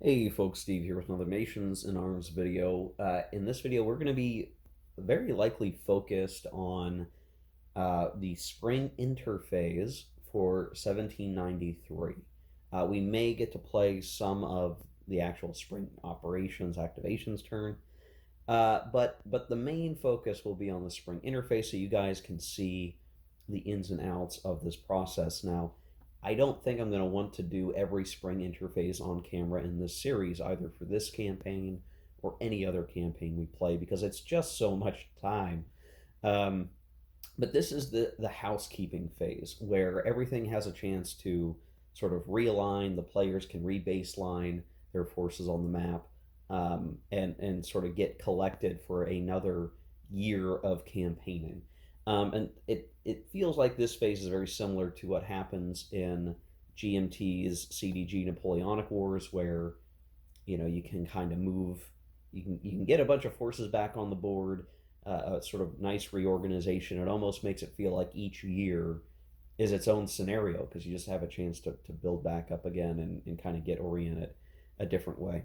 Hey folks, Steve here with another Nations in Arms video. In this video, we're going to be very likely focused on the spring interphase for 1793. We may get to play some of the actual spring operations activations turn, but the main focus will be on the spring interface so you guys can see the ins and outs of this process. Now, I don't think I'm going to want to do every spring interface on camera in this series, either for this campaign or any other campaign we play, because it's just so much time. Um, but this is the housekeeping phase where everything has a chance to sort of realign. The players can rebaseline their forces on the map, and sort of get collected for another year of campaigning. And it feels like this phase is very similar to what happens in GMT's CDG Napoleonic Wars, where you can kind of move, you can get a bunch of forces back on the board, a sort of nice reorganization. It almost makes it feel like each year is its own scenario because you just have a chance to build back up again and kind of get oriented a different way.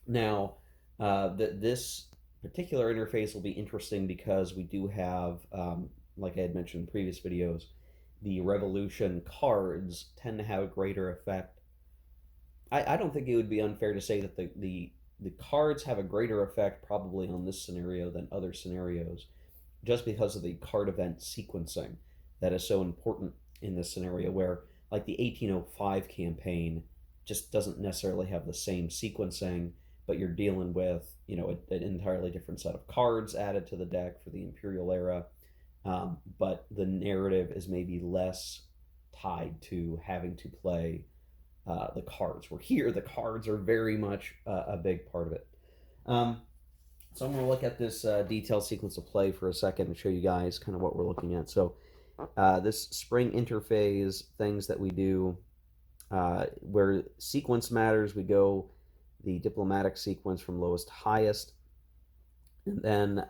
Now, this particular interface will be interesting because we do have, like I had mentioned in previous videos, the Revolution cards tend to have a greater effect. I don't think it would be unfair to say that the cards have a greater effect probably on this scenario than other scenarios, just because of the card event sequencing that is so important in this scenario, where like the 1805 campaign just doesn't necessarily have the same sequencing, but you're dealing with an entirely different set of cards added to the deck for the Imperial era, but the narrative is maybe less tied to having to play the cards. Where here, the cards are very much a big part of it. Um, so I'm going to look at this detailed sequence of play for a second and show you guys kind of what we're looking at. So this spring interphase, things that we do, where sequence matters, we go the diplomatic sequence from lowest to highest. And then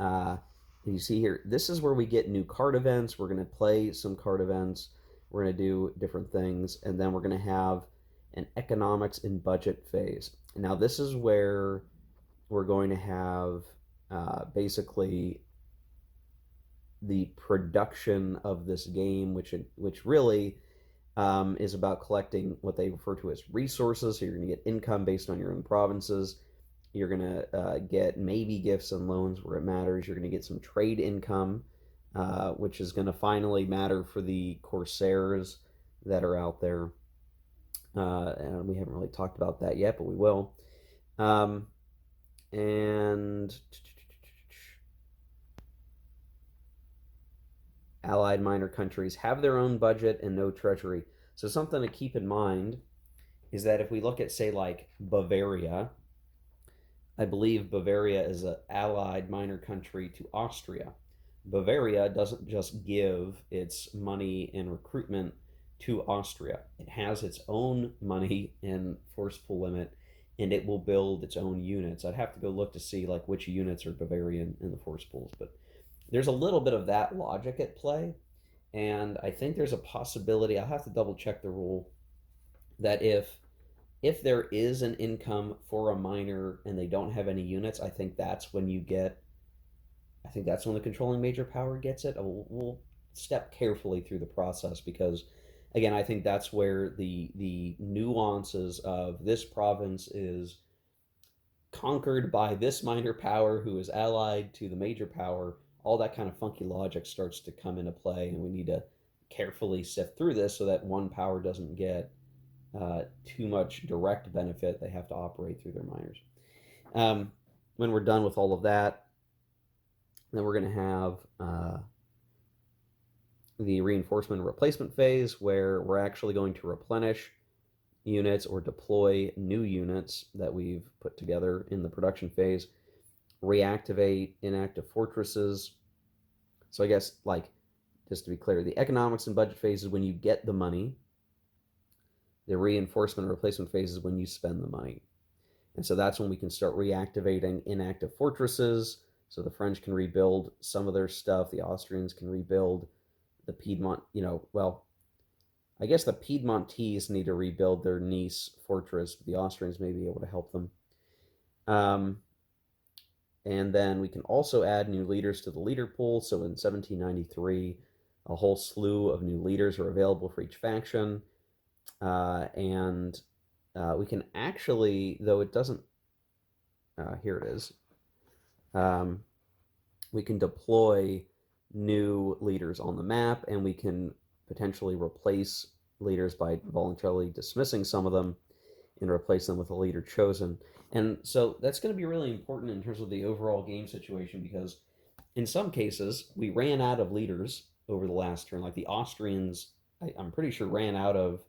you see here, this is where we get new card events. We're going to play some card events. We're going to do different things. And then we're going to have an economics and budget phase. Now, this is where we're going to have basically the production of this game, which really is about collecting what they refer to as resources. So you're going to get income based on your own provinces. You're going to get maybe gifts and loans where it matters. You're going to get some trade income, which is going to finally matter for the Corsairs that are out there. And we haven't really talked about that yet, but we will. And Allied minor countries have their own budget and no treasury. So something to keep in mind is that if we look at, say, like Bavaria, I believe Bavaria is an allied minor country to Austria. Bavaria doesn't just give its money and recruitment to Austria. It has its own money and force pool limit, and it will build its own units. I'd have to go look to see like which units are Bavarian in the force pools, but there's a little bit of that logic at play, and I think there's a possibility. I'll have to double check the rule that if there is an income for a minor and they don't have any units, I think that's when you get. I think that's when the controlling major power gets it. We'll step carefully through the process because, again, I think that's where the nuances of this province is conquered by this minor power who is allied to the major power. All that kind of funky logic starts to come into play, and we need to carefully sift through this so that one power doesn't get too much direct benefit. They have to operate through their minors. When we're done with all of that, then we're going to have the reinforcement and replacement phase, where we're actually going to replenish units or deploy new units that we've put together in the production phase, reactivate inactive fortresses. So I guess, like, just to be clear, the economics and budget phase is when you get the money. The reinforcement and replacement phase is when you spend the money. And so that's when we can start reactivating inactive fortresses. So the French can rebuild some of their stuff. The Austrians can rebuild. The Piedmont, I guess the Piedmontese need to rebuild their Nice fortress, but the Austrians may be able to help them. Um, and then we can also add new leaders to the leader pool. So in 1793, a whole slew of new leaders are available for each faction. And we can actually, though it doesn't, here it is, um, we can deploy new leaders on the map, and we can potentially replace leaders by voluntarily dismissing some of them and replace them with a leader chosen. And so that's going to be really important in terms of the overall game situation, because in some cases we ran out of leaders over the last turn. Like the Austrians, I'm pretty sure, ran out of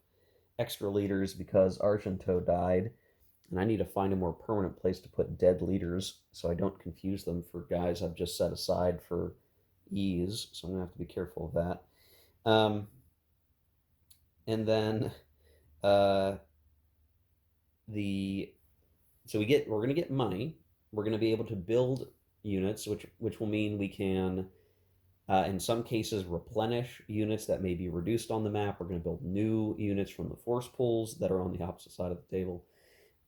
extra leaders because Argento died, and I need to find a more permanent place to put dead leaders so I don't confuse them for guys I've just set aside for ease. So I'm gonna have to be careful of that. And then uh, the so we're gonna get money. We're gonna be able to build units, which will mean we can, in some cases, replenish units that may be reduced on the map. We're going to build new units from the force pools that are on the opposite side of the table.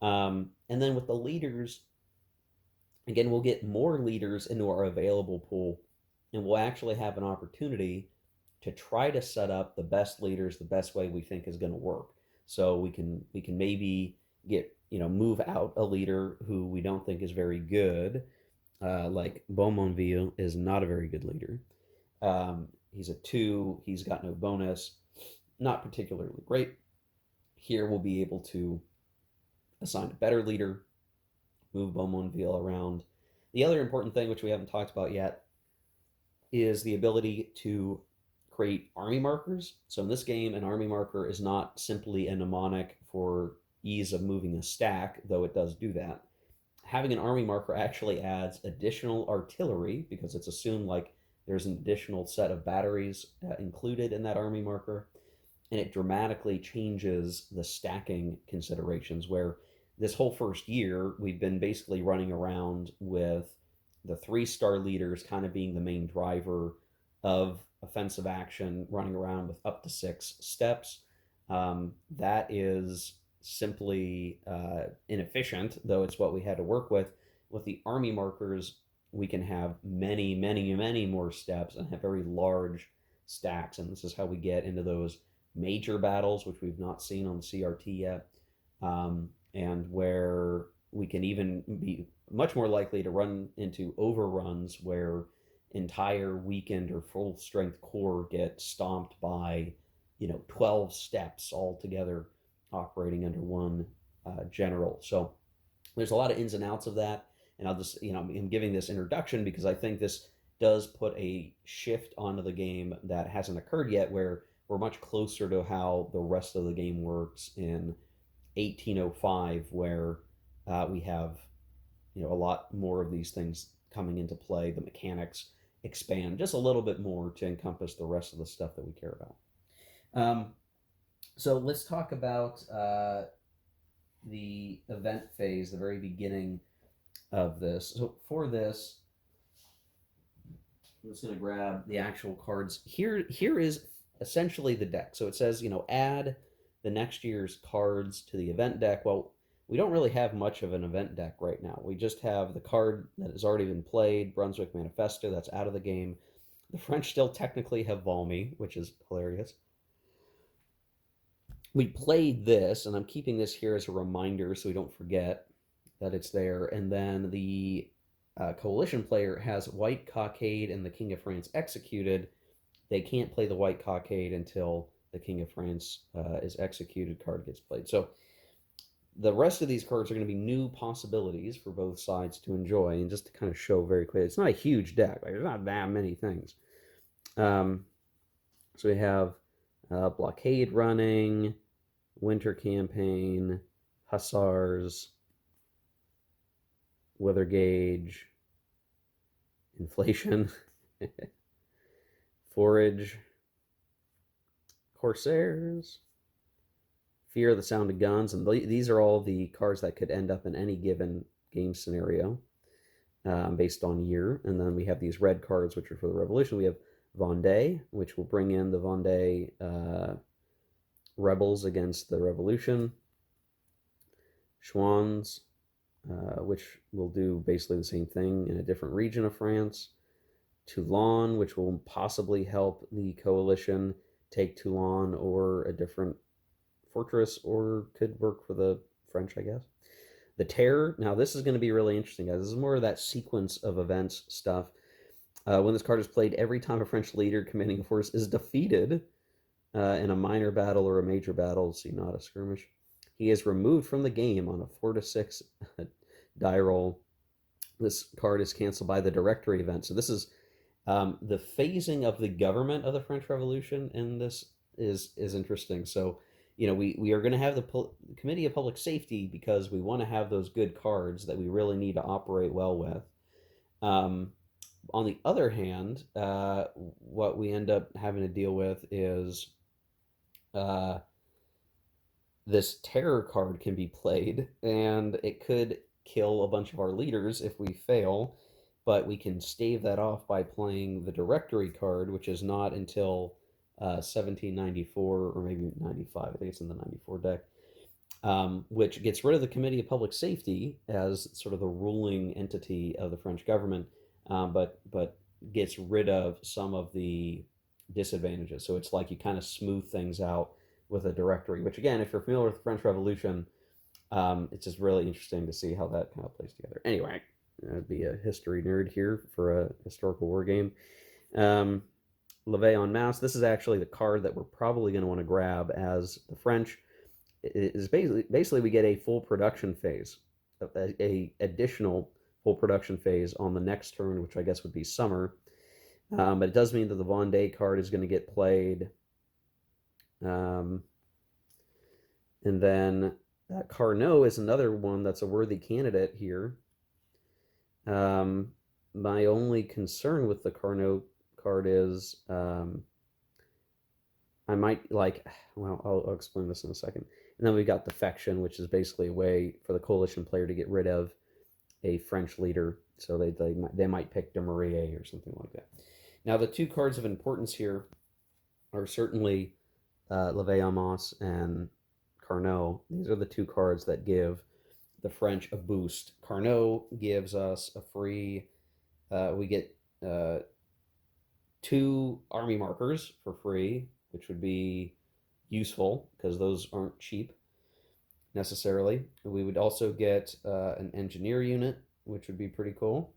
And then with the leaders, again, we'll get more leaders into our available pool, and we'll actually have an opportunity to try to set up the best leaders the best way we think is going to work. So we can maybe get, move out a leader who we don't think is very good, like Beaumontville is not a very good leader. He's a 2. He's got no bonus. Not particularly great. Here we'll be able to assign a better leader, move Beaumontville around. The other important thing, which we haven't talked about yet, is the ability to create army markers. So in this game, an army marker is not simply a mnemonic for ease of moving a stack, though it does do that. Having an army marker actually adds additional artillery, because it's assumed like there's an additional set of batteries included in that army marker, and it dramatically changes the stacking considerations, where this whole first year we've been basically running around with the 3-star leaders kind of being the main driver of offensive action, running around with up to 6 steps. That is simply inefficient, though it's what we had to work with. With the army markers, we can have many, many, many more steps and have very large stacks. And this is how we get into those major battles, which we've not seen on the CRT yet, and where we can even be much more likely to run into overruns where entire weakened or full strength corps get stomped by 12 steps all together operating under one general. So there's a lot of ins and outs of that, and I'll just, I'm giving this introduction because I think this does put a shift onto the game that hasn't occurred yet, where we're much closer to how the rest of the game works in 1805, where we have a lot more of these things coming into play. The mechanics expand just a little bit more to encompass the rest of the stuff that we care about. So let's talk about the event phase, the very beginning of this. So for this, I'm just going to grab the actual cards. Here is essentially the deck. So it says, add the next year's cards to the event deck. Well, we don't really have much of an event deck right now. We just have the card that has already been played, Brunswick Manifesto, that's out of the game. The French still technically have Valmy, which is hilarious. We played this, and I'm keeping this here as a reminder so we don't forget that it's there. And then the coalition player has White Cockade and the King of France executed. They can't play the White Cockade until the King of France is executed card gets played. So the rest of these cards are going to be new possibilities for both sides to enjoy. And just to kind of show very quickly, it's not a huge deck. Like, there's not that many things. So we have Blockade running, Winter Campaign, Hussars, Weather Gauge, Inflation, Forage, Corsairs, Fear of the Sound of Guns, and these are all the cards that could end up in any given game scenario based on year. And then we have these red cards, which are for the Revolution. We have Vendée, which will bring in the Vendée rebels against the revolution. Chouans, which will do basically the same thing in a different region of France. Toulon, which will possibly help the coalition take Toulon or a different fortress, or could work for the French, I guess. The Terror. Now, this is going to be really interesting, guys. This is more of that sequence of events stuff. When this card is played, every time a French leader commanding a force is defeated in a minor battle or a major battle, see not a skirmish, he is removed from the game on a 4-6 die roll. This card is canceled by the Directory event. So this is the phasing of the government of the French Revolution, and this is interesting. So, we are going to have the Committee of Public Safety because we want to have those good cards that we really need to operate well with. On the other hand, what we end up having to deal with is this terror card can be played, and it could kill a bunch of our leaders if we fail, but we can stave that off by playing the Directory card, which is not until 1794 or maybe 95. I think it's in the 94 deck, which gets rid of the Committee of Public Safety as sort of the ruling entity of the French government, but gets rid of some of the disadvantages. So it's like you kind of smooth things out with a Directory, which again, if you're familiar with the French Revolution, it's just really interesting to see how that kind of plays together. Anyway, I'd be a history nerd here for a historical war game. Levée en masse. This is actually the card that we're probably going to want to grab, as the French is basically we get a full production phase, a additional full production phase on the next turn, which I guess would be summer. But it does mean that the Vendée card is going to get played. And then Carnot is another one that's a worthy candidate here. My only concern with the Carnot card is I might I'll explain this in a second. And then we've got Defection, which is basically a way for the coalition player to get rid of a French leader. So they might pick de Maurier or something like that. Now, the two cards of importance here are certainly Levée en masse and Carnot. These are the two cards that give the French a boost. Carnot gives us a free, we get 2 army markers for free, which would be useful because those aren't cheap necessarily. We would also get an engineer unit, which would be pretty cool,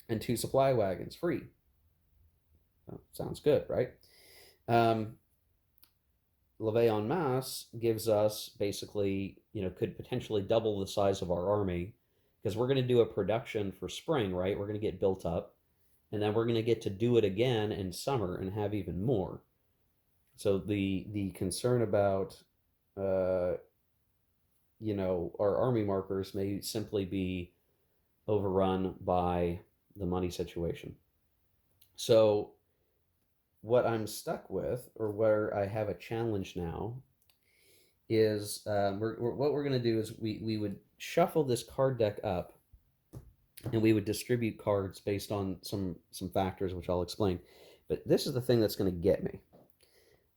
and 2 supply wagons free. Sounds good, right? Levée en masse gives us basically, could potentially double the size of our army, because we're going to do a production for spring, right? We're going to get built up, and then we're going to get to do it again in summer and have even more. So the concern about, our army markers may simply be overrun by the money situation. So what I'm stuck with, or where I have a challenge now, is what we're going to do is we would shuffle this card deck up, and we would distribute cards based on some factors, which I'll explain. But this is the thing that's going to get me.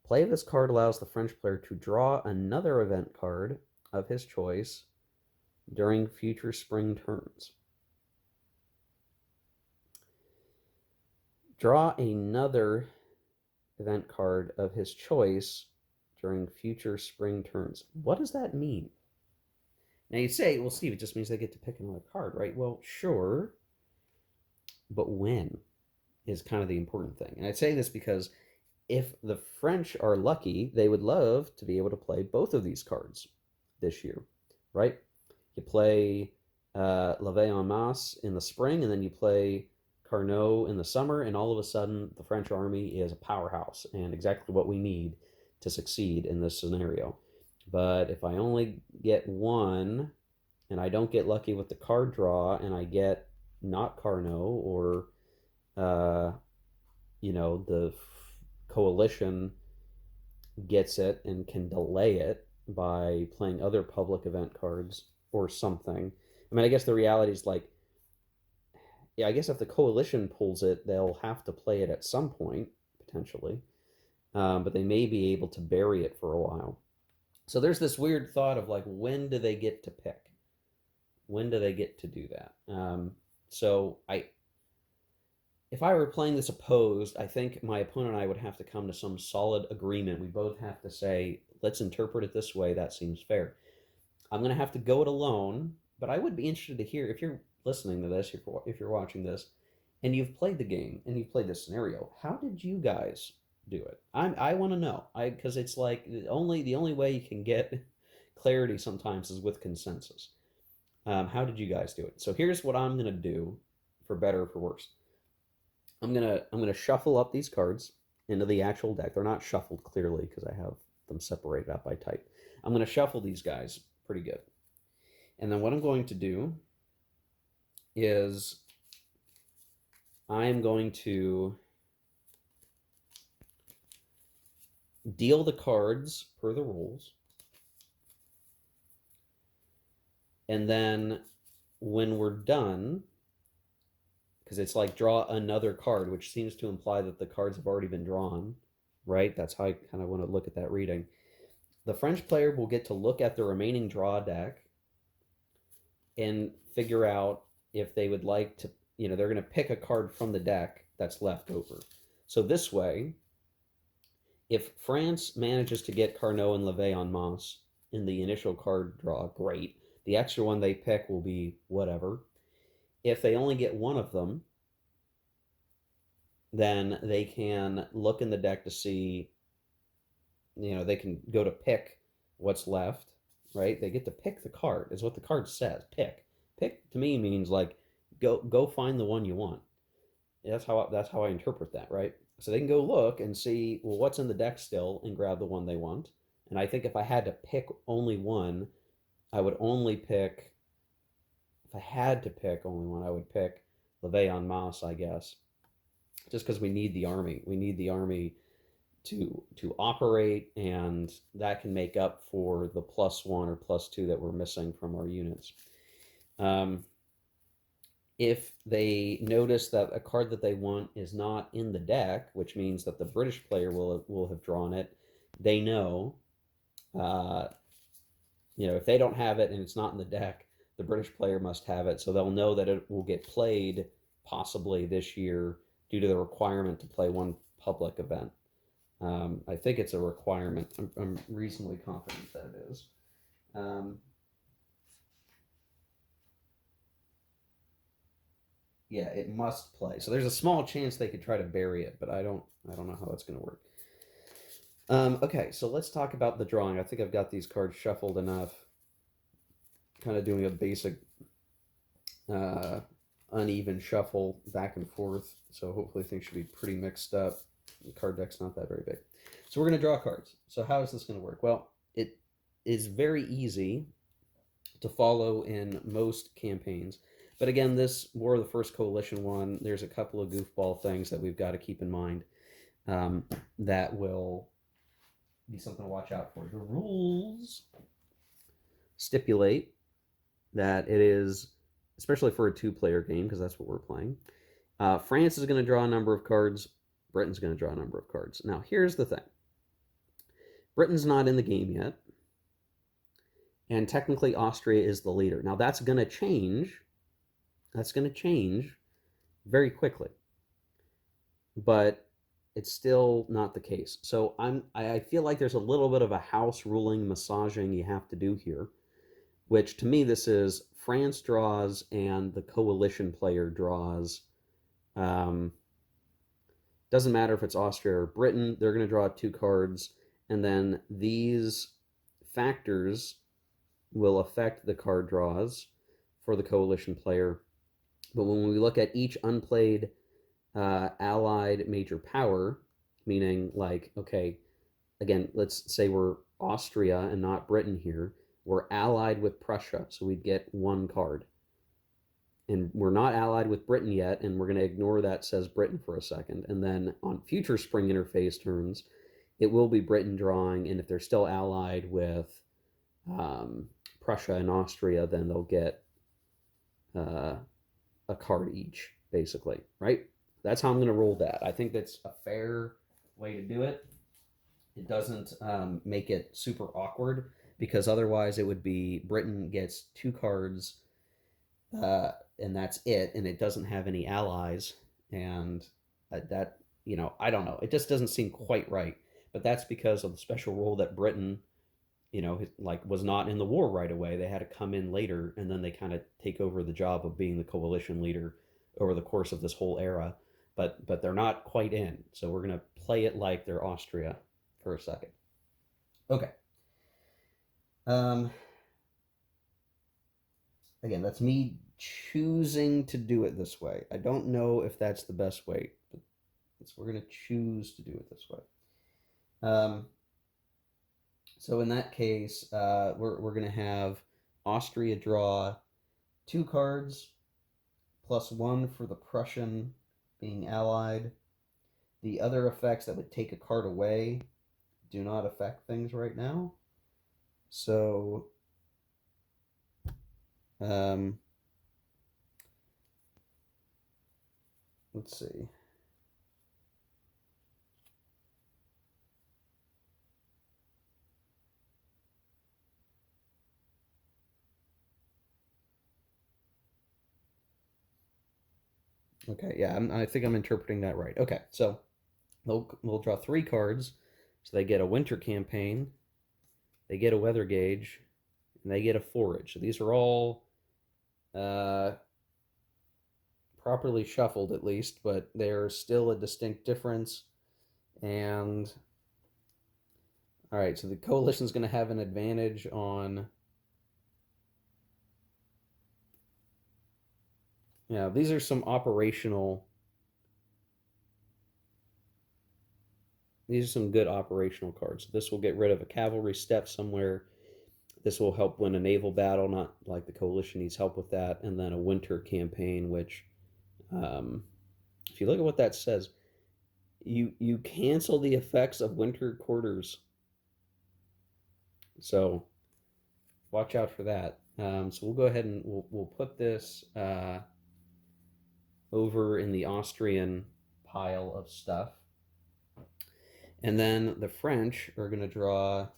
Play of this card allows the French player to draw another event card of his choice during future spring turns. Draw another event card of his choice during future spring turns. What does that mean? Now you say, well, Steve, it just means they get to pick another card, right? Well, sure, but when is kind of the important thing. And I say this because if the French are lucky, they would love to be able to play both of these cards this year, right? You play Levée en masse in the spring, and then you play Carnot in the summer, and all of a sudden the French army is a powerhouse and exactly what we need to succeed in this scenario. But if I only get one, and I don't get lucky with the card draw, and I get not Carnot, or the coalition gets it and can delay it by playing other public event cards or something. I mean, I guess the reality is I guess if the coalition pulls it, they'll have to play it at some point, potentially. But they may be able to bury it for a while. So there's this weird thought of like, when do they get to pick? When do they get to do that? So if I were playing this opposed, I think my opponent and I would have to come to some solid agreement. We both have to say, let's interpret it this way. That seems fair. I'm going to have to go it alone, but I would be interested to hear if you're listening to this, if you're watching this, and you've played the game and you've played this scenario. How did you guys do it? I want to know. Because it's like the only way you can get clarity sometimes is with consensus. How did you guys do it? So here's what I'm gonna do, for better or for worse. I'm gonna shuffle up these cards into the actual deck. They're not shuffled clearly because I have them separated out by type. I'm gonna shuffle these guys pretty good. And then what I'm going to do is I'm going to deal the cards per the rules. And then when we're done, because it's like draw another card, which seems to imply that the cards have already been drawn, right? That's how I kind of want to look at that reading. The French player will get to look at the remaining draw deck and figure out if they would like to, they're going to pick a card from the deck that's left over. So this way, if France manages to get Carnot and Levay en masse in the initial card draw, great. The extra one they pick will be whatever. If they only get one of them, then they can look in the deck to see, they can go to pick what's left, right? They get to pick the card, is what the card says. Pick. Pick to me means like go find the one you want. That's how I interpret that, right? So they can go look and see, well, what's in the deck still, and grab the one they want. And I think if I had to pick only one, I would only pick. If I had to pick only one, I would pick Levay en masse, I guess, just because we need the army. We need the army to operate, and that can make up for the +1 or +2 that we're missing from our units. If they notice that a card that they want is not in the deck, which means that the British player will have drawn it, they know, if they don't have it and it's not in the deck, the British player must have it, so they'll know that it will get played possibly this year due to the requirement to play one public event. I think it's a requirement. I'm reasonably confident that it is. Yeah, it must play. So there's a small chance they could try to bury it, but I don't know how that's going to work. Okay, so let's talk about the drawing. I think I've got these cards shuffled enough. Kind of doing a basic uneven shuffle back and forth. So hopefully things should be pretty mixed up. The card deck's not that very big. So we're going to draw cards. So how is this going to work? Well, it is very easy to follow in most campaigns. But again, this War of the First Coalition one, there's a couple of goofball things that we've got to keep in mind that will be something to watch out for. The rules stipulate that it is, especially for a two-player game, because that's what we're playing, France is going to draw a number of cards, Britain's going to draw a number of cards. Now, here's the thing. Britain's not in the game yet, and technically Austria is the leader. Now, that's going to change. That's going to change very quickly, but it's still not the case. So I feel like there's a little bit of a house ruling massaging you have to do here, which to me this is France draws and the coalition player draws. Doesn't matter if it's Austria or Britain, they're going to draw 2 cards, and then these factors will affect the card draws for the coalition player. But when we look at each unplayed allied major power, meaning like, okay, again, let's say we're Austria and not Britain here, we're allied with Prussia, so we'd get 1 card. And we're not allied with Britain yet, and we're going to ignore that says Britain for a second. And then on future spring interface turns, it will be Britain drawing, and if they're still allied with Prussia and Austria, then they'll get a card each, basically, right? That's how I'm going to roll that. I think that's a fair way to do it. It doesn't make it super awkward because otherwise it would be Britain gets 2 cards, and that's it, and it doesn't have any allies, and that I don't know. It just doesn't seem quite right. But that's because of the special role that Britain, like was not in the war right away. They had to come in later, and then they kind of take over the job of being the coalition leader over the course of this whole era. But they're not quite in, so we're gonna play it like they're Austria for a second. Okay. Um, Again, that's me choosing to do it this way. I don't know if that's the best way, but we're going to choose to do it this way. So in that case, we're going to have Austria draw 2 cards, +1 for the Prussian being allied. The other effects that would take a card away do not affect things right now. So let's see. Okay, yeah, I think I'm interpreting that right. Okay, so we'll draw 3 cards. So they get a winter campaign, they get a weather gauge, and they get a forage. So these are all properly shuffled at least, but there's still a distinct difference. And all right, so the coalition's going to have an advantage on. Yeah, these are some operational. These are some good operational cards. This will get rid of a cavalry step somewhere. This will help win a naval battle, not like the coalition needs help with that. And then a winter campaign, which, if you look at what that says, you cancel the effects of winter quarters. So watch out for that. So we'll go ahead and we'll put this over in the Austrian pile of stuff. And then the French are going to draw,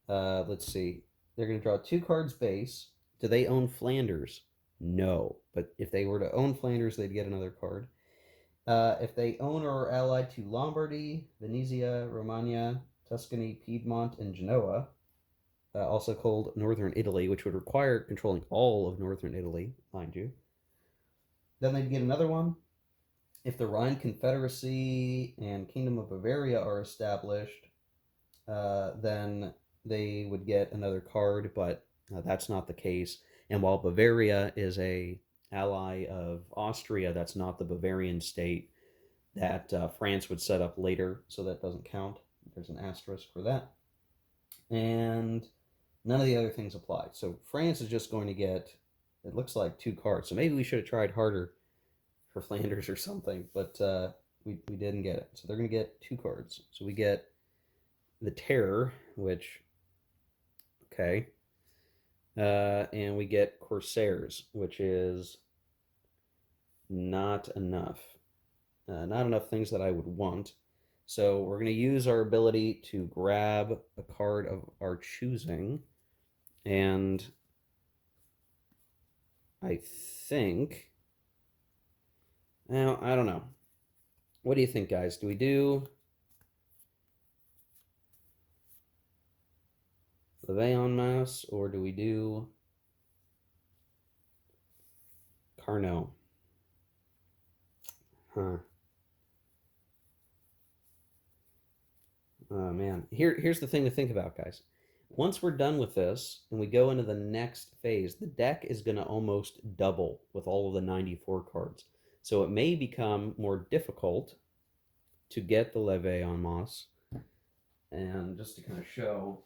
let's see, they're going to draw 2 cards base. Do they own Flanders? No. But if they were to own Flanders, they'd get another card. If they own or are allied to Lombardy, Venetia, Romagna, Tuscany, Piedmont, and Genoa, also called Northern Italy, which would require controlling all of Northern Italy, mind you, then they'd get another one. If the Rhine Confederacy and Kingdom of Bavaria are established, then they would get another card, but that's not the case. And while Bavaria is a ally of Austria, that's not the Bavarian state that France would set up later, so that doesn't count. There's an asterisk for that. And none of the other things apply. So France is just going to get, it looks like 2 cards. So maybe we should have tried harder for Flanders or something, but we didn't get it. So they're going to get 2 cards. So we get the Terror, which, okay. And we get Corsairs, which is not enough. Not enough things that I would want. So we're going to use our ability to grab a card of our choosing. And I think, now, I don't know. What do you think, guys? Do we do Levée en Masse or do we do Carnot? Huh. Oh, man. Here's the thing to think about, guys. Once we're done with this and we go into the next phase, the deck is going to almost double with all of the 94 cards. So it may become more difficult to get the Levée en Masse. And just to kind of show,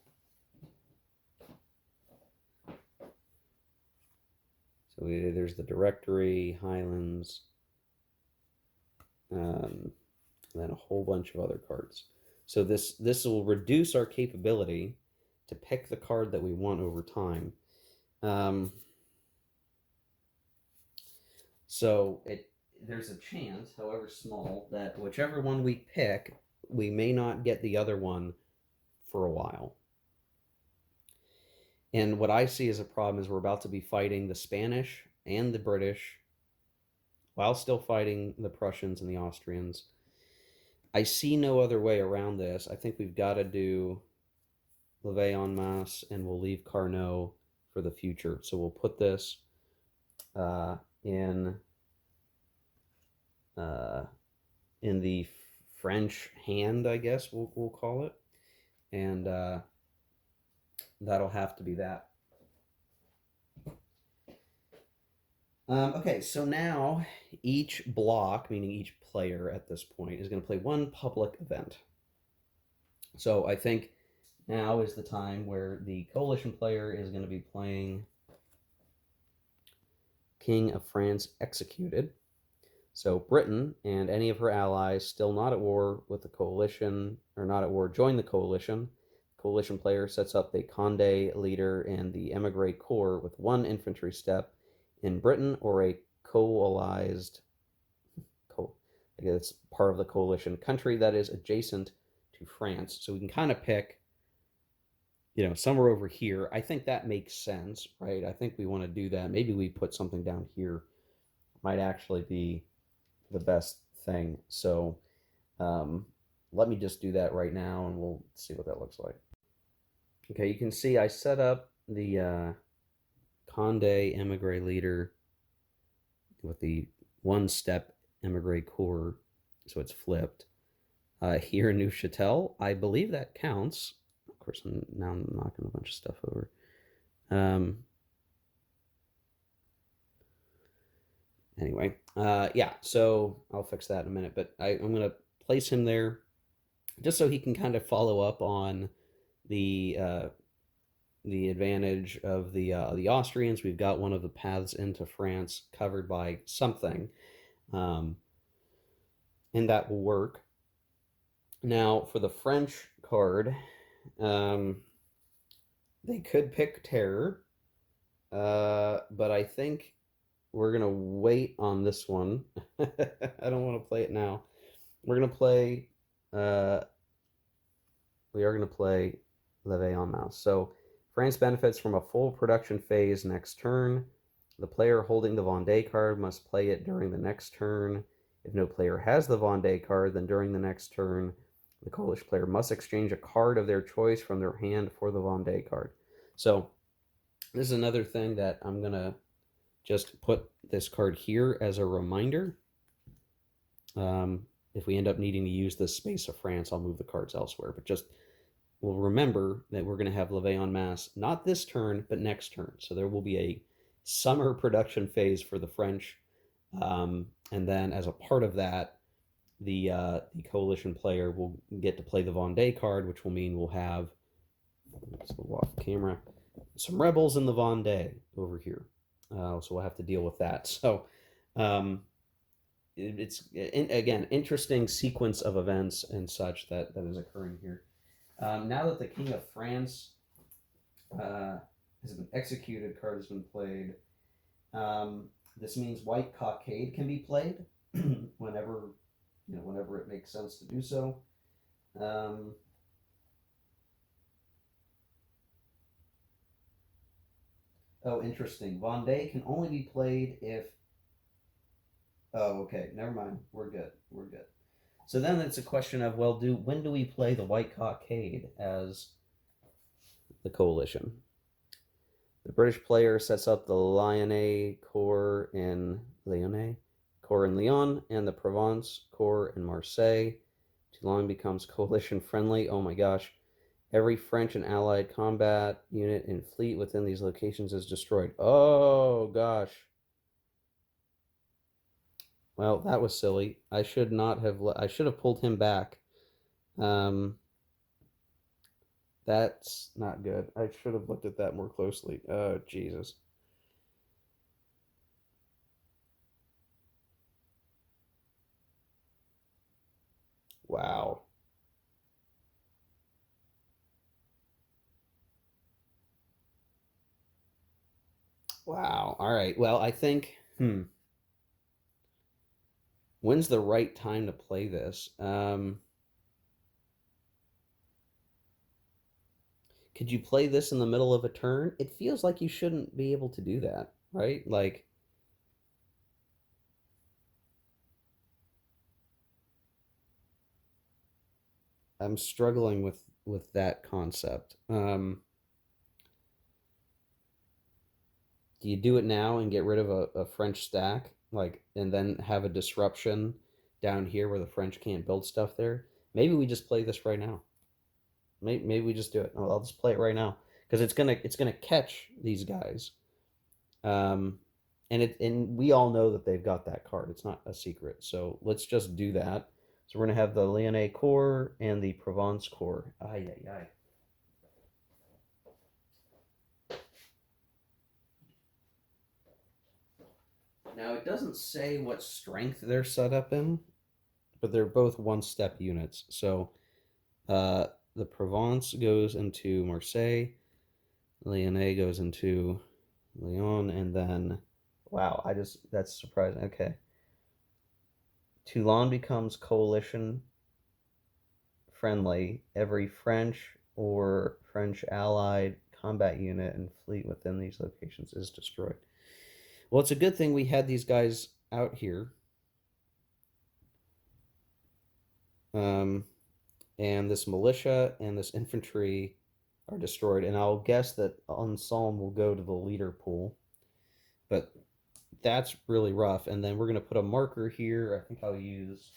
so there's the Directory, Highlands, and then a whole bunch of other cards. So this will reduce our capability to pick the card that we want over time. So there's a chance, however small, that whichever one we pick we may not get the other one for a while. And what I see as a problem is we're about to be fighting the Spanish and the British while still fighting the Prussians and the Austrians. I see no other way around this. I think we've got to do Levée en masse, and we'll leave Carnot for the future. So we'll put this in the French hand, I guess we'll call it, and that'll have to be that. Okay, so now each block, meaning each player at this point, is going to play one public event. So I think now is the time where the coalition player is going to be playing King of France Executed. So Britain and any of her allies still not at war with the coalition, or not at war, join the coalition. Coalition player sets up the Condé leader and the Emigre Corps with one infantry step in Britain or a coalized, I guess it's part of the coalition country that is adjacent to France. So we can kind of pick, somewhere over here. I think that makes sense, right? I think we want to do that. Maybe we put something down here. Might actually be the best thing. So let me just do that right now, and we'll see what that looks like. Okay, you can see I set up the Condé Emigre leader with the one-step Emigre Corps, so it's flipped. Here in Neuchâtel, I believe that counts. Of course, now I'm knocking a bunch of stuff over. Anyway, yeah, so I'll fix that in a minute, but I'm going to place him there just so he can kind of follow up on the advantage of the Austrians. We've got one of the paths into France covered by something, and that will work. Now, for the French card, they could pick Terror, but I think we're going to wait on this one. I don't want to play it now. We're going to play, we are going to play Levée en masse. So France benefits from a full production phase next turn. The player holding the Vendée card must play it during the next turn. If no player has the Vendée card, then during the next turn, the coalition player must exchange a card of their choice from their hand for the Vendée card. So this is another thing that I'm going to just put this card here as a reminder. If we end up needing to use this space of France, I'll move the cards elsewhere. But just we'll remember that we're going to have Levée en masse, not this turn, but next turn. So there will be a summer production phase for the French. And then as a part of that, the coalition player will get to play the Vendée card, which will mean we'll have, let's go off camera, some rebels in the Vendée over here. So we'll have to deal with that. So it's, again, interesting sequence of events and such that is occurring here. Now that the King of France has been executed, card has been played, this means White Cockade can be played whenever it makes sense to do so. Oh, interesting. Vendée can only be played if... Oh, okay. Never mind. We're good. We're good. So then it's a question of, well, when do we play the White Cockade as the coalition? The British player sets up the Lyonnais Corps in Lyon, and the Provence Corps in Marseille. Toulon becomes coalition friendly. Oh my gosh. Every French and Allied combat unit and fleet within these locations is destroyed. Oh gosh. Well, that was silly. I should have pulled him back. That's not good. I should have looked at that more closely. Oh, Jesus. Wow. Wow. All right. Well, I think, when's the right time to play this? could you play this in the middle of a turn? It feels like you shouldn't be able to do that, right? Like, I'm struggling with that concept. Do you do it now and get rid of a French stack, like, and then have a disruption down here where the French can't build stuff there? Maybe we just play this right now. Maybe we just do it. I'll just play it right now because it's gonna catch these guys. Um, and we all know that they've got that card. It's not a secret. So let's just do that. So we're gonna have the Lyonnais core and the Provence core. Ay ay ay. Now it doesn't say what strength they're set up in, but they're both one-step units. So uh, the Provence goes into Marseille, Lyonnais goes into Lyon, and then wow, that's surprising. Okay, Toulon becomes coalition friendly. Every French or French allied combat unit and fleet within these locations is destroyed. Well, it's a good thing we had these guys out here. Um, and this militia and this infantry are destroyed. And I'll guess that Unsalm will go to the leader pool. But that's really rough. And then we're going to put a marker here. I think I'll use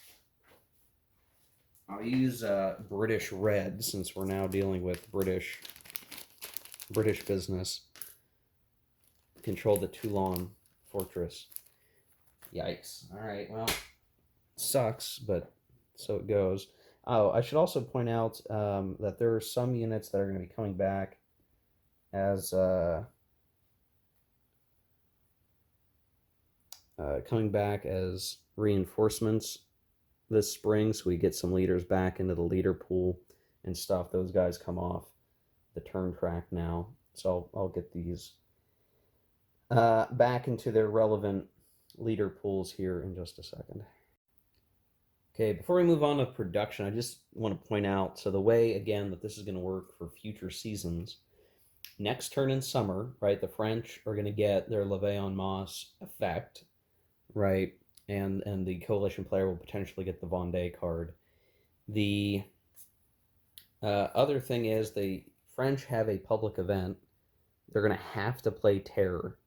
British red since we're now dealing with British business. Control the Toulon fortress. Yikes. All right, well, sucks, but so it goes. Oh, I should also point out that there are some units that are going to be coming back as reinforcements this spring, so we get some leaders back into the leader pool and stuff. Those guys come off the turn track now, so I'll get these back into their relevant leader pools here in just a second. Okay, before we move on to production, I just want to point out, so the way, again, that this is going to work for future seasons, next turn in summer, right, the French are going to get their Levée en masse effect, right, and the coalition player will potentially get the Vendée card. The other thing is the French have a public event. They're going to have to play Terror.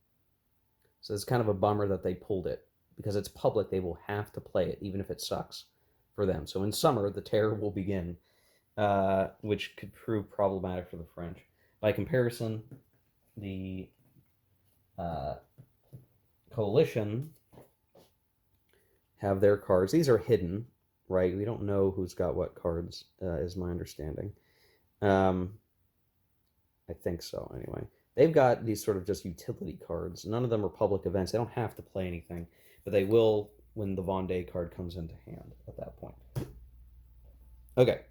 So it's kind of a bummer that they pulled it. Because it's public, they will have to play it, even if it sucks for them. So in summer, the Terror will begin, which could prove problematic for the French. By comparison, the coalition have their cards. These are hidden, right? We don't know who's got what cards, is my understanding. I think so, anyway. They've got these sort of just utility cards. None of them are public events. They don't have to play anything, but they will when the Vendée card comes into hand at that point. Okay,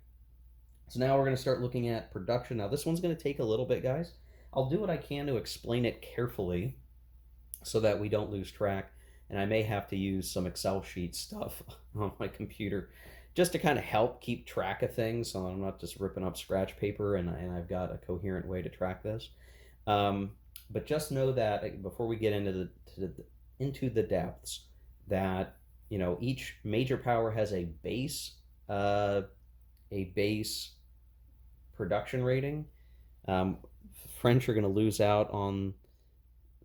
so now we're going to start looking at production. Now, this one's going to take a little bit, guys. I'll do what I can to explain it carefully so that we don't lose track, and I may have to use some Excel sheet stuff on my computer just to kind of help keep track of things so I'm not just ripping up scratch paper and I've got a coherent way to track this. But just know that before we get into the depths, that each major power has a base production rating. French are going to lose out on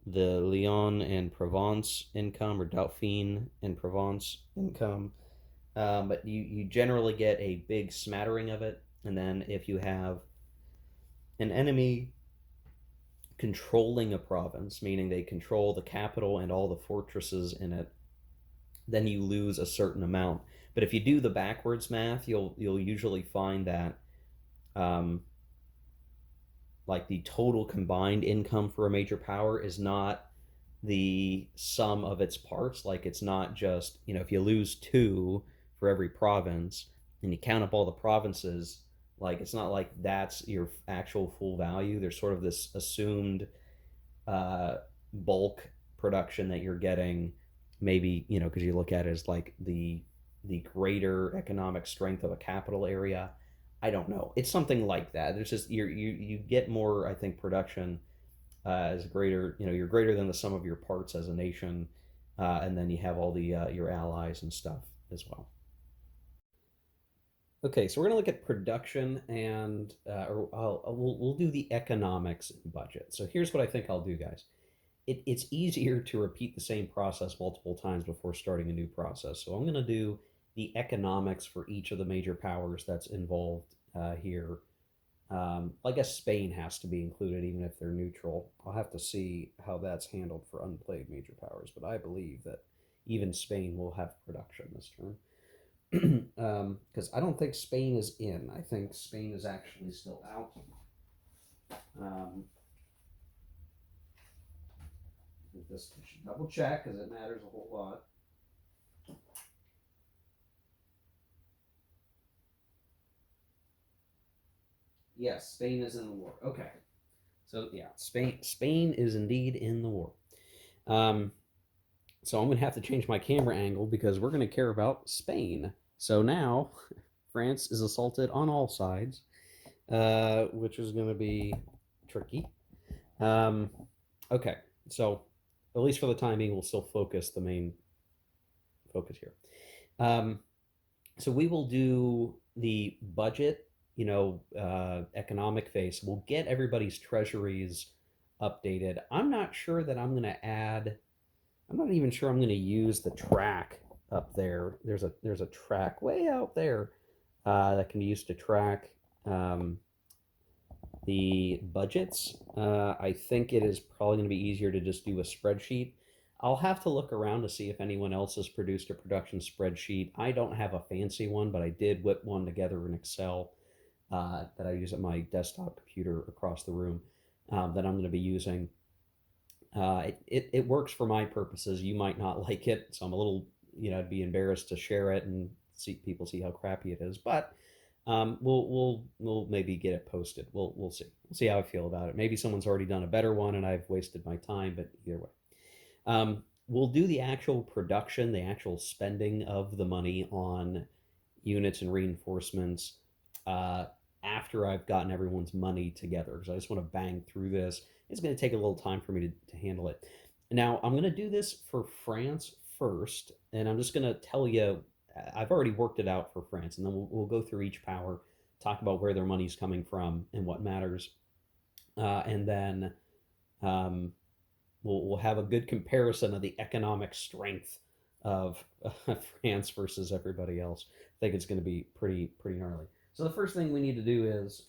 the Lyon and Provence income, or Dauphine and Provence income, but you generally get a big smattering of it. And then if you have an enemy controlling a province, meaning they control the capital and all the fortresses in it, then you lose a certain amount. But if you do the backwards math, you'll usually find that like the total combined income for a major power is not the sum of its parts. Like it's not just, if you lose 2 for every province and you count up all the provinces, like it's not like that's your actual full value. There's sort of this assumed bulk production that you're getting, maybe, because you look at it as like the greater economic strength of a capital area I don't know. It's something like that. There's just you get more, I think, production as greater. You're greater than the sum of your parts as a nation, and then you have all the your allies and stuff as well. Okay, so we're gonna look at production and we'll do the economics and budget. So here's what I think I'll do, guys. It's easier to repeat the same process multiple times before starting a new process. So I'm gonna do the economics for each of the major powers that's involved here. I guess Spain has to be included, even if they're neutral. I'll have to see how that's handled for unplayed major powers, but I believe that even Spain will have production this turn. Because I don't think Spain is in. I think Spain is actually still out. Um, this I should double check because it matters a whole lot. Yes, Spain is in the war. Okay, so yeah, Spain is indeed in the war. Um, so I'm gonna have to change my camera angle because we're gonna care about Spain. So now France is assaulted on all sides, which is gonna be tricky. Um, okay, so at least for the time being, we'll still focus the main focus here. Um, so we will do the budget, economic phase. We'll get everybody's treasuries updated. I'm not sure that I'm going to add. I'm not even sure I'm going to use the track up there. There's a track way out there that can be used to track the budgets. I think it is probably going to be easier to just do a spreadsheet. I'll have to look around to see if anyone else has produced a production spreadsheet. I don't have a fancy one, but I did whip one together in Excel that I use at my desktop computer across the room that I'm going to be using. It works for my purposes. You might not like it, so I'm a little, I'd be embarrassed to share it and see people see how crappy it is. But we'll maybe get it posted. We'll see. We'll see how I feel about it. Maybe someone's already done a better one and I've wasted my time. But either way, we'll do the actual production, the actual spending of the money on units and reinforcements uh, after I've gotten everyone's money together. Because I just want to bang through this. It's going to take a little time for me to handle it. Now I'm going to do this for France first, and I'm just going to tell you I've already worked it out for France, and then we'll go through each power, talk about where their money's coming from and what matters, and then um, we'll have a good comparison of the economic strength of France versus everybody else. I think it's going to be pretty gnarly. So the first thing we need to do is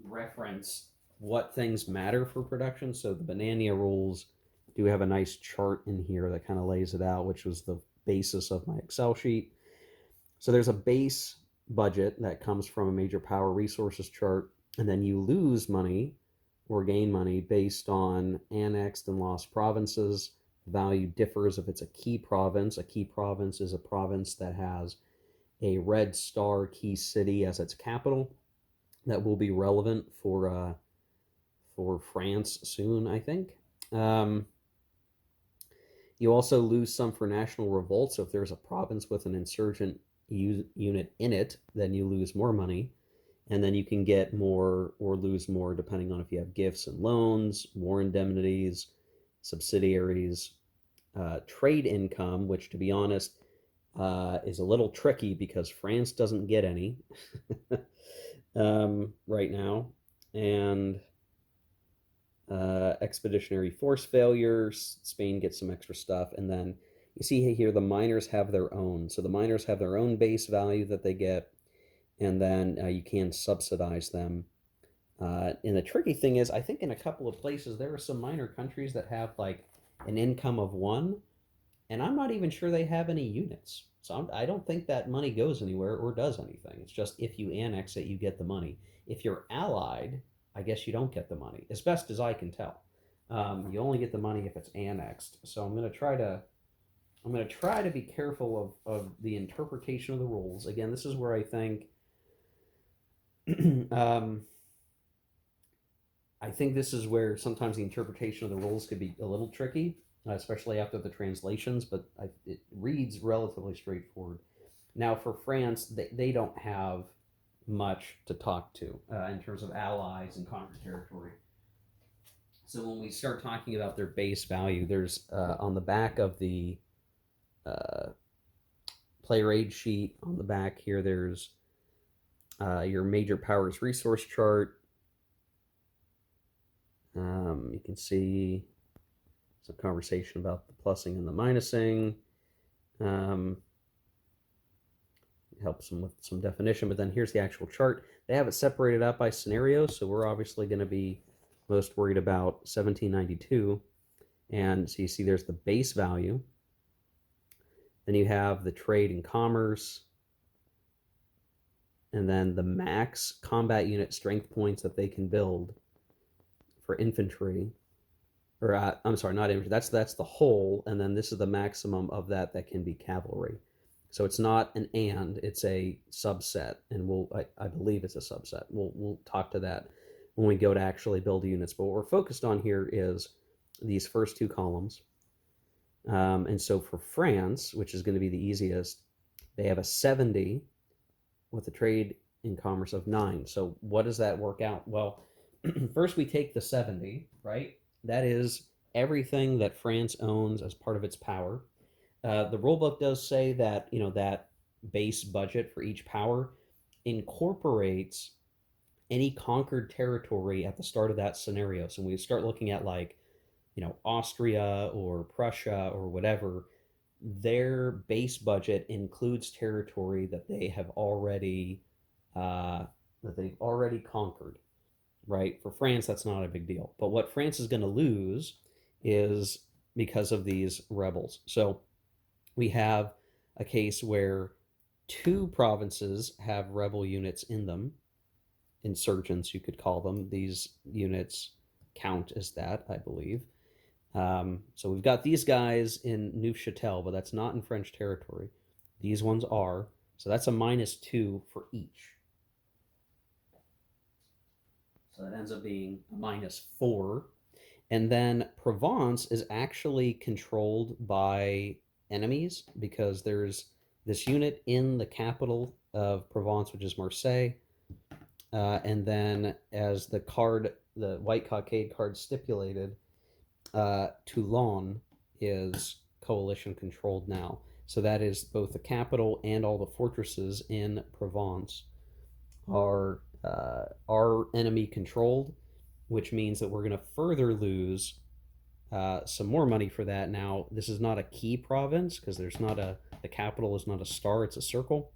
reference what things matter for production. So the Banania rules do have a nice chart in here that kind of lays it out, which was the basis of my Excel sheet. So there's a base budget that comes from a major power resources chart, and then you lose money or gain money based on annexed and lost provinces. The value differs if it's a key province. A key province is a province that has a red star key city as its capital. That will be relevant for France soon, I think. You also lose some for national revolt. So if there's a province with an insurgent unit in it, then you lose more money. And then you can get more or lose more depending on if you have gifts and loans, war indemnities, subsidiaries, trade income, which, to be honest, is a little tricky because France doesn't get any right now. And expeditionary force failures, Spain gets some extra stuff. And then you see here the miners have their own. So the miners have their own base value that they get, and then you can subsidize them. And the tricky thing is, I think in a couple of places there are some minor countries that have like an income of 1, and I'm not even sure they have any units. So I don't think that money goes anywhere or does anything. It's just if you annex it, you get the money. If you're allied, I guess you don't get the money, as best as I can tell. You only get the money if it's annexed. So I'm going to try to be careful of the interpretation of the rules. Again, this is where I think I think this is where sometimes the interpretation of the rules could be a little tricky, especially after the translations, but it reads relatively straightforward. Now, for France, they don't have much to talk to in terms of allies and conquered territory. So when we start talking about their base value, there's on the back of the uh, player aid sheet on the back here, there's your major powers resource chart. You can see some conversation about the plussing and the minusing. Helps them with some definition, but then here's the actual chart. They have it separated out by scenario, so we're obviously going to be most worried about 1792. And so you see there's the base value. Then you have the trade and commerce, and then the max combat unit strength points that they can build for infantry. Or I'm sorry, not infantry. That's the whole, and then this is the maximum of that can be cavalry. So it's not an and, it's a subset, and I believe it's a subset. We'll talk to that when we go to actually build units. But what we're focused on here is these first two columns. And so for France, which is going to be the easiest, they have a 70 with a trade in commerce of 9. So what does that work out? Well, first we take the 70, right? That is everything that France owns as part of its power. The rulebook does say that, that base budget for each power incorporates any conquered territory at the start of that scenario. So when we start looking at Austria or Prussia or whatever, their base budget includes territory that they have already conquered, right? For France, that's not a big deal. But what France is going to lose is because of these rebels. So we have a case where 2 provinces have rebel units in them, insurgents, you could call them. These units count as that, I believe. So we've got these guys in Neuchâtel, but that's not in French territory. These ones are. So that's a -2 for each. So that ends up being a -4. And then Provence is actually controlled by enemies because there's this unit in the capital of Provence, which is Marseille. And then as the white cockade card stipulated, Toulon is coalition controlled now. So that is both the capital and all the fortresses in Provence are enemy controlled, which means that we're going to further lose some more money for that. Now, this is not a key province because the capital is not a star, it's a circle.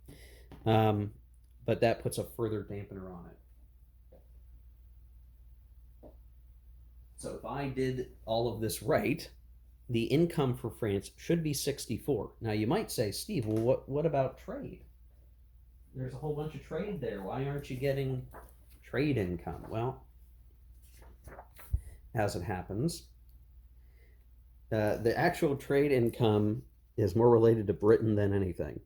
But that puts a further dampener on it. So if I did all of this right, the income for France should be 64. Now you might say, Steve, well, what about trade? There's a whole bunch of trade there. Why aren't you getting trade income? Well, as it happens, the actual trade income is more related to Britain than anything.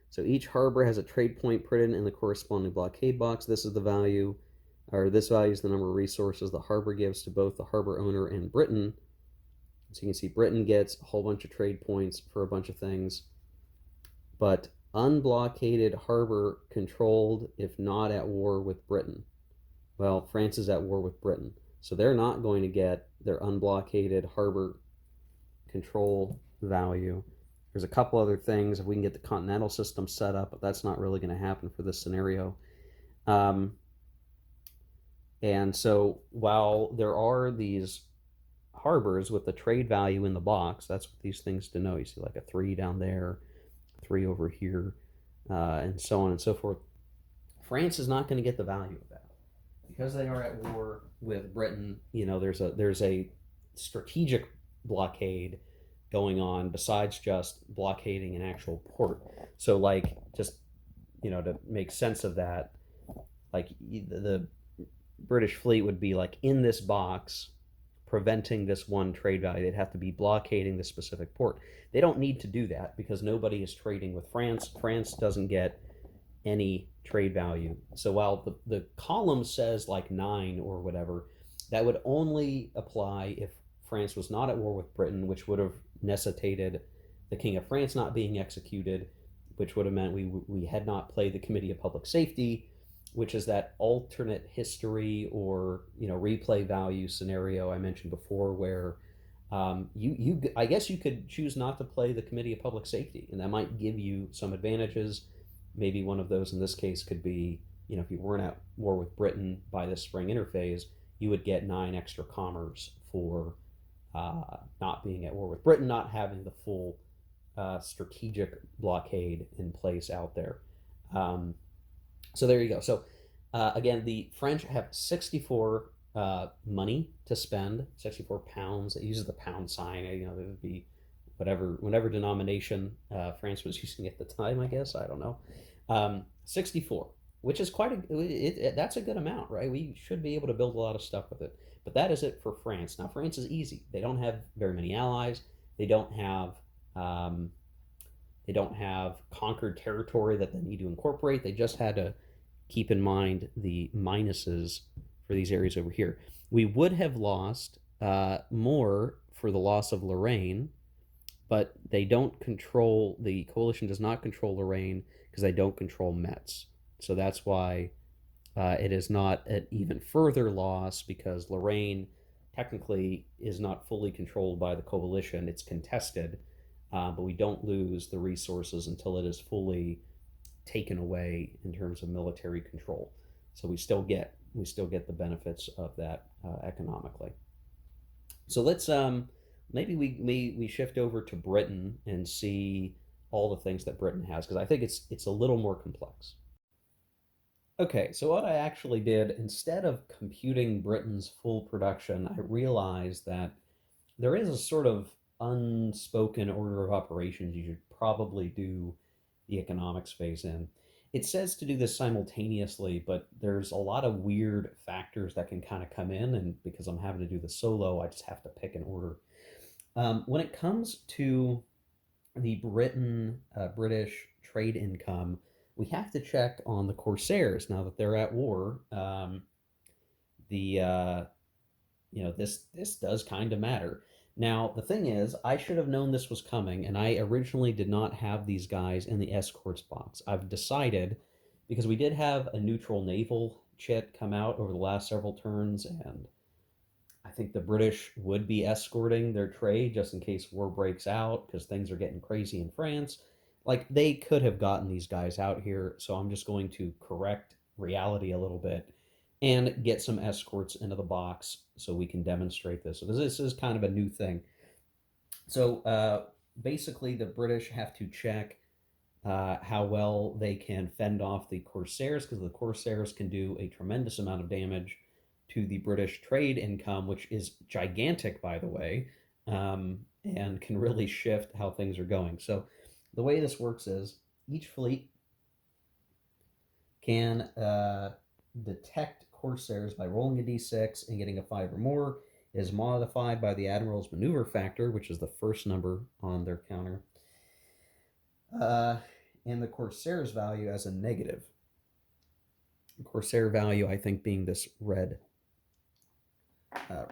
So each harbor has a trade point printed in the corresponding blockade box. This is the value, or this value is the number of resources the harbor gives to both the harbor owner and Britain. So you can see Britain gets a whole bunch of trade points for a bunch of things, but unblockaded harbor controlled if not at war with Britain. Well, France is at war with Britain, so they're not going to get their unblockaded harbor control value. There's a couple other things if we can get the continental system set up, but that's not really going to happen for this scenario. And so while there are these harbors with the trade value in the box, that's what these things denote. You see like a 3 down there, 3 over here, and so on and so forth. France is not going to get the value of that because they are at war with Britain. There's a strategic blockade going on besides just blockading an actual port. So just to make sense of that, the British fleet would be in this box preventing this one trade value. They'd have to be blockading the specific port. They don't need to do that because nobody is trading with France. France doesn't get any trade value. So while the column says 9 or whatever, that would only apply if France was not at war with Britain, which would have necessitated the King of France not being executed which would have meant we had not played the Committee of Public Safety, which is that alternate history or replay value scenario I mentioned before, where you I guess you could choose not to play the Committee of Public Safety, and that might give you some advantages. Maybe one of those in this case could be, if you weren't at war with Britain by the spring interphase, you would get 9 extra commerce for not being at war with Britain, not having the full strategic blockade in place out there. So there you go. So again, the French have 64 money to spend, 64 pounds. It uses the pound sign. It would be whatever denomination France was using at the time, I guess. I don't know. 64, which is that's a good amount, right? We should be able to build a lot of stuff with it. But that is it for France. Now, France is easy. They don't have very many allies. They don't have conquered territory that they need to incorporate. They just had to keep in mind the minuses for these areas over here. We would have lost more for the loss of Lorraine, but the coalition does not control Lorraine because they don't control Metz. So that's why it is not an even further loss, because Lorraine technically is not fully controlled by the coalition. It's contested, but we don't lose the resources until it is fully taken away in terms of military control. So we still get the benefits of that economically. So let's maybe we shift over to Britain and see all the things that Britain has, because I think it's a little more complex. Okay, so what I actually did, instead of computing Britain's full production, I realized that there is a sort of unspoken order of operations you should probably do the economics phase in. It says to do this simultaneously, but there's a lot of weird factors that can kind of come in, and because I'm having to do the solo, I just have to pick an order. When it comes to the British trade income, we have to check on the Corsairs now that they're at war. This does kind of matter. Now, the thing is, I should have known this was coming, and I originally did not have these guys in the escorts box. I've decided, because we did have a neutral naval chit come out over the last several turns, and I think the British would be escorting their trade just in case war breaks out, because things are getting crazy in France. Like, they could have gotten these guys out here, so I'm just going to correct reality a little bit and get some escorts into the box so we can demonstrate this. So this is kind of a new thing. So basically, the British have to check how well they can fend off the Corsairs, because the Corsairs can do a tremendous amount of damage to the British trade income, which is gigantic, by the way, and can really shift how things are going. So the way this works is each fleet can detect Corsairs by rolling a d6 and getting a 5 or more. It is modified by the Admiral's maneuver factor, which is the first number on their counter, and the Corsair's value as a negative. The Corsair value, I think, being this red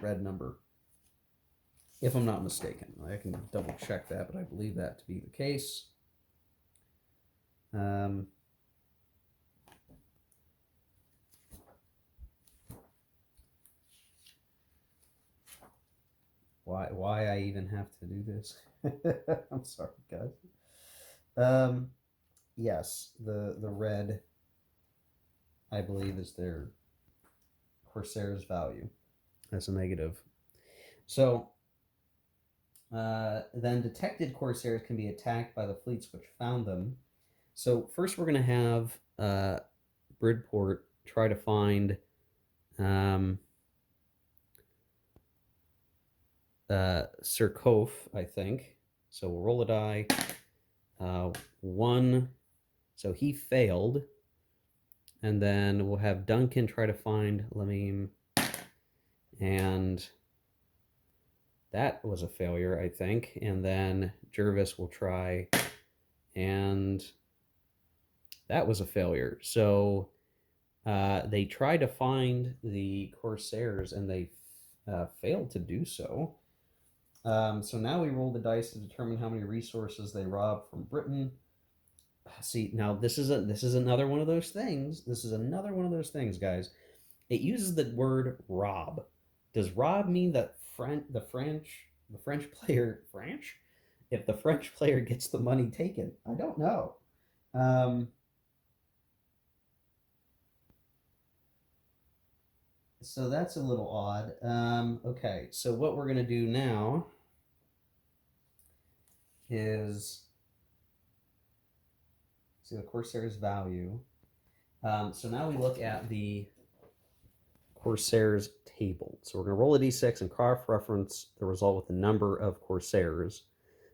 number, if I'm not mistaken. I can double check that, but I believe that to be the case. Why I even have to do this? I'm sorry, guys. Yes, the red, I believe, is their Corsair's value as a negative. So then detected Corsairs can be attacked by the fleets which found them. So first we're going to have Bridport try to find Surcouf, I think. So we'll roll a die. 1. So he failed. And then we'll have Duncan try to find Lamim. And that was a failure, I think. And then Jervis will try. And that was a failure. So they tried to find the Corsairs, and they failed to do so. So now we roll the dice to determine how many resources they robbed from Britain. See, now this is another one of those things. This is another one of those things, guys. It uses the word rob. Does rob mean that the French player French? If the French player gets the money taken, I don't know. Um, so that's a little odd. Okay, so what we're gonna do now is see the Corsair's value. So now we look at the Corsairs table. So we're going to roll a d6 and cross-reference the result with the number of Corsairs.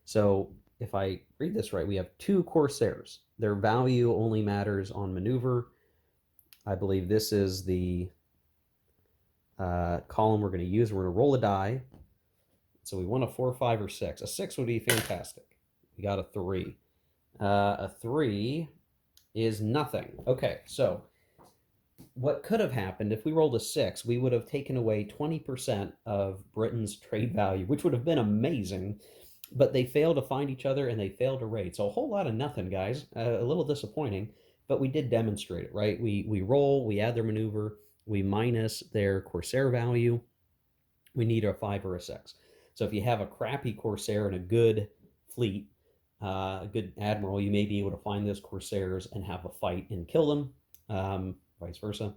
So if I read this right, we have two Corsairs. Their value only matters on maneuver. I believe this is the column we're going to use. We're going to roll a die. So we want a 4, 5, or 6. A 6 would be fantastic. We got a 3. A 3 is nothing. Okay, so what could have happened if we rolled a 6, we would have taken away 20% of Britain's trade value, which would have been amazing. But they failed to find each other and they failed to raid. So a whole lot of nothing, guys. A little disappointing, but we did demonstrate it, right? We roll, we add their maneuver, we minus their Corsair value. We need a 5 or a 6. So if you have a crappy Corsair and a good fleet, a good admiral, you may be able to find those Corsairs and have a fight and kill them. Vice versa.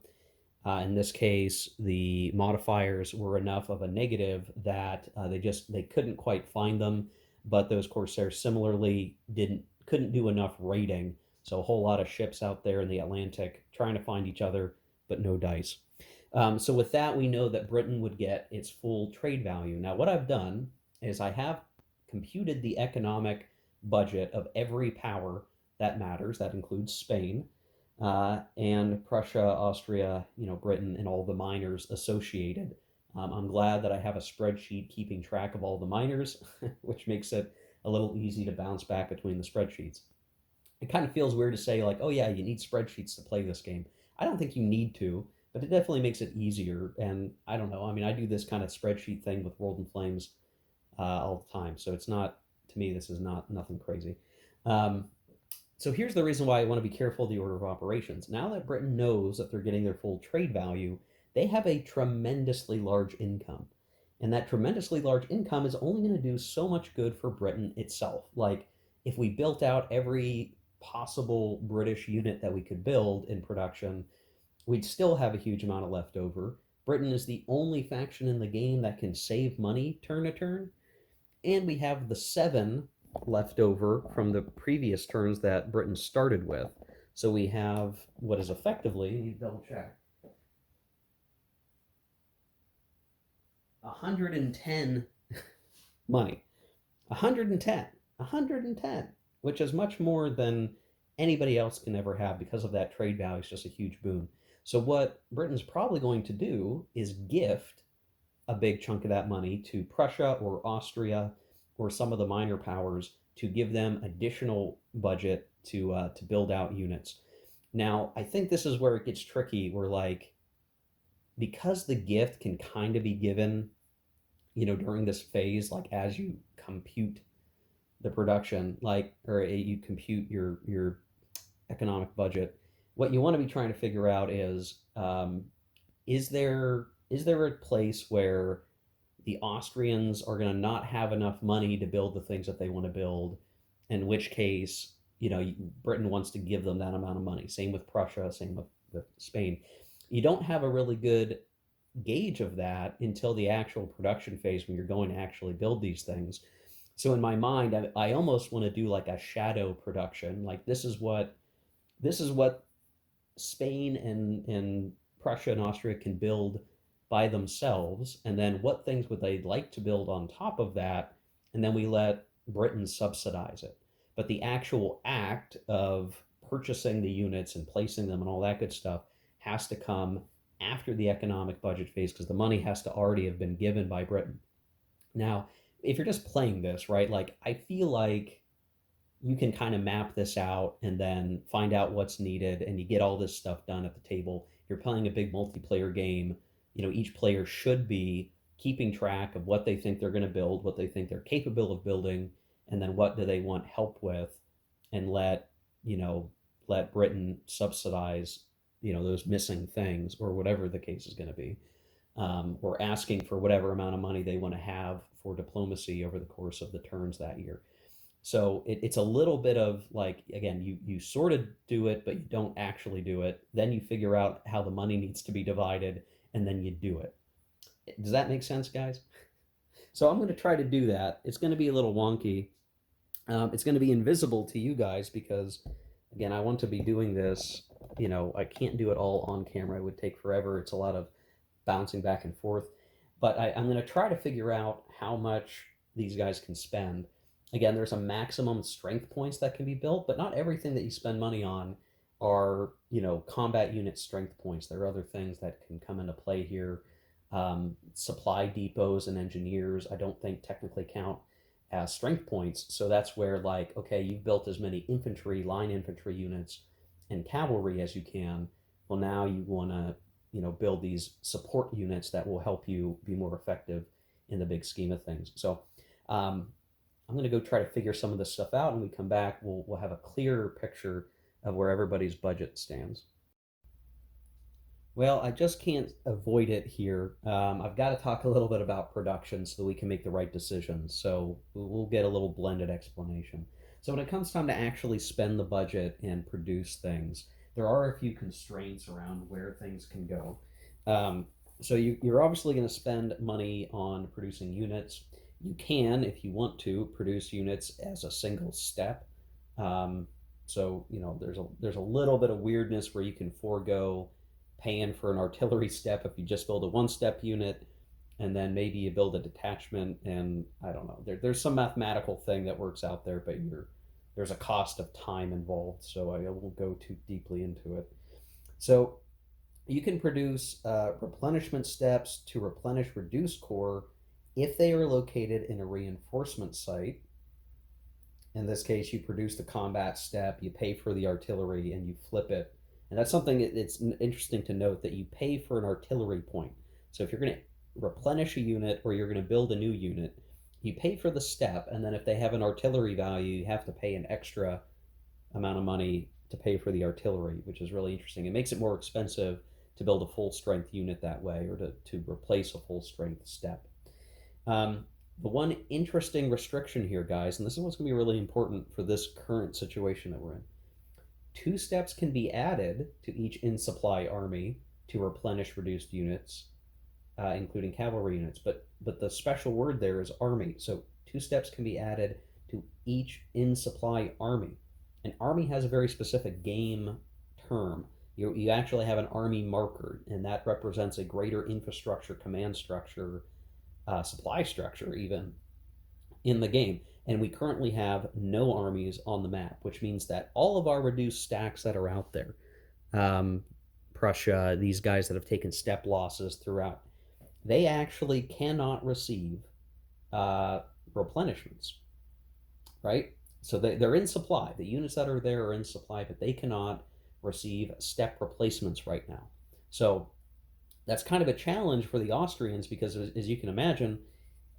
In this case, the modifiers were enough of a negative that they couldn't quite find them, but those Corsairs similarly couldn't do enough raiding. So a whole lot of ships out there in the Atlantic trying to find each other, but no dice. So with that, we know that Britain would get its full trade value. Now, what I've done is I have computed the economic budget of every power that matters. That includes Spain, and Prussia, Austria, Britain, and all the miners associated. I'm glad that I have a spreadsheet keeping track of all the miners, which makes it a little easy to bounce back between the spreadsheets. It kind of feels weird to say, like, oh yeah, you need spreadsheets to play this game. I don't think you need to, but it definitely makes it easier. And I don't know. I mean, I do this kind of spreadsheet thing with World in Flames all the time. So it's not, to me, this is not nothing crazy. So here's the reason why I want to be careful of the order of operations. Now that Britain knows that they're getting their full trade value, they have a tremendously large income. And that tremendously large income is only going to do so much good for Britain itself. Like, if we built out every possible British unit that we could build in production, we'd still have a huge amount of leftover. Britain is the only faction in the game that can save money turn to turn. And we have the 7 left over from the previous turns that Britain started with. So we have what is effectively, double check, 110 money. 110. 110, which is much more than anybody else can ever have because of that trade value. It's just a huge boon. So what Britain's probably going to do is gift a big chunk of that money to Prussia or Austria or some of the minor powers to give them additional budget to build out units. Now, I think this is where it gets tricky. Where, like, because the gift can kind of be given, during this phase, like as you compute the production, like, or you compute your economic budget. What you want to be trying to figure out is there a place where the Austrians are going to not have enough money to build the things that they want to build, in which case, Britain wants to give them that amount of money. Same with Prussia, same with Spain. You don't have a really good gauge of that until the actual production phase when you're going to actually build these things. So in my mind, I almost want to do like a shadow production. Like, this is what Spain and Prussia and Austria can build by themselves, and then what things would they like to build on top of that, and then we let Britain subsidize it. But the actual act of purchasing the units and placing them and all that good stuff has to come after the economic budget phase, because the money has to already have been given by Britain. Now, if you're just playing this, right, like, I feel like you can kind of map this out and then find out what's needed, and you get all this stuff done at the table. You're playing a big multiplayer game. Each player should be keeping track of what they think they're going to build, what they think they're capable of building, and then what do they want help with, and let let Britain subsidize, those missing things or whatever the case is going to be, or asking for whatever amount of money they want to have for diplomacy over the course of the turns that year. So it's a little bit of like, again, you sort of do it, but you don't actually do it. Then you figure out how the money needs to be divided, and then you do it. Does that make sense, guys? So I'm going to try to do that. It's going to be a little wonky. It's going to be invisible to you guys because, again, I want to be doing this. I can't do it all on camera. It would take forever. It's a lot of bouncing back and forth. But I'm going to try to figure out how much these guys can spend. Again, there's a maximum strength points that can be built, but not everything that you spend money on are, combat unit strength points. There are other things that can come into play here. Supply depots and engineers, I don't think technically count as strength points. So that's where, like, okay, you've built as many infantry, line infantry units and cavalry as you can. Well, now you want to, build these support units that will help you be more effective in the big scheme of things. So I'm going to go try to figure some of this stuff out, and we come back, we'll have a clearer picture of where everybody's budget stands. Well, I just can't avoid it here. I've got to talk a little bit about production so that we can make the right decisions. So we'll get a little blended explanation. So when it comes time to actually spend the budget and produce things, there are a few constraints around where things can go. So you're obviously going to spend money on producing units. You can, if you want to, produce units as a single step. So there's a little bit of weirdness where you can forego paying for an artillery step if you just build a one-step unit, and then maybe you build a detachment, and I don't know. There's some mathematical thing that works out there, but there's a cost of time involved, so I won't go too deeply into it. So you can produce replenishment steps to replenish reduced corps if they are located in a reinforcement site. In this case, you produce the combat step, you pay for the artillery, and you flip it. And that's something it's interesting to note, that you pay for an artillery point. So if you're going to replenish a unit or you're going to build a new unit, you pay for the step, and then if they have an artillery value, you have to pay an extra amount of money to pay for the artillery, which is really interesting. It makes it more expensive to build a full strength unit that way, or to replace a full strength step. The one interesting restriction here, guys, and this is what's going to be really important for this current situation that we're in. 2 steps can be added to each in-supply army to replenish reduced units, including cavalry units. But the special word there is army. So 2 steps can be added to each in-supply army. An army has a very specific game term. You actually have an army marker, and that represents a greater infrastructure, command structure, supply structure even in the game. And we currently have no armies on the map, which means that all of our reduced stacks that are out there, Prussia, these guys that have taken step losses throughout, they actually cannot receive replenishments, right? So they're in supply. The units that are there are in supply, but they cannot receive step replacements right now. So that's kind of a challenge for the Austrians because, as you can imagine,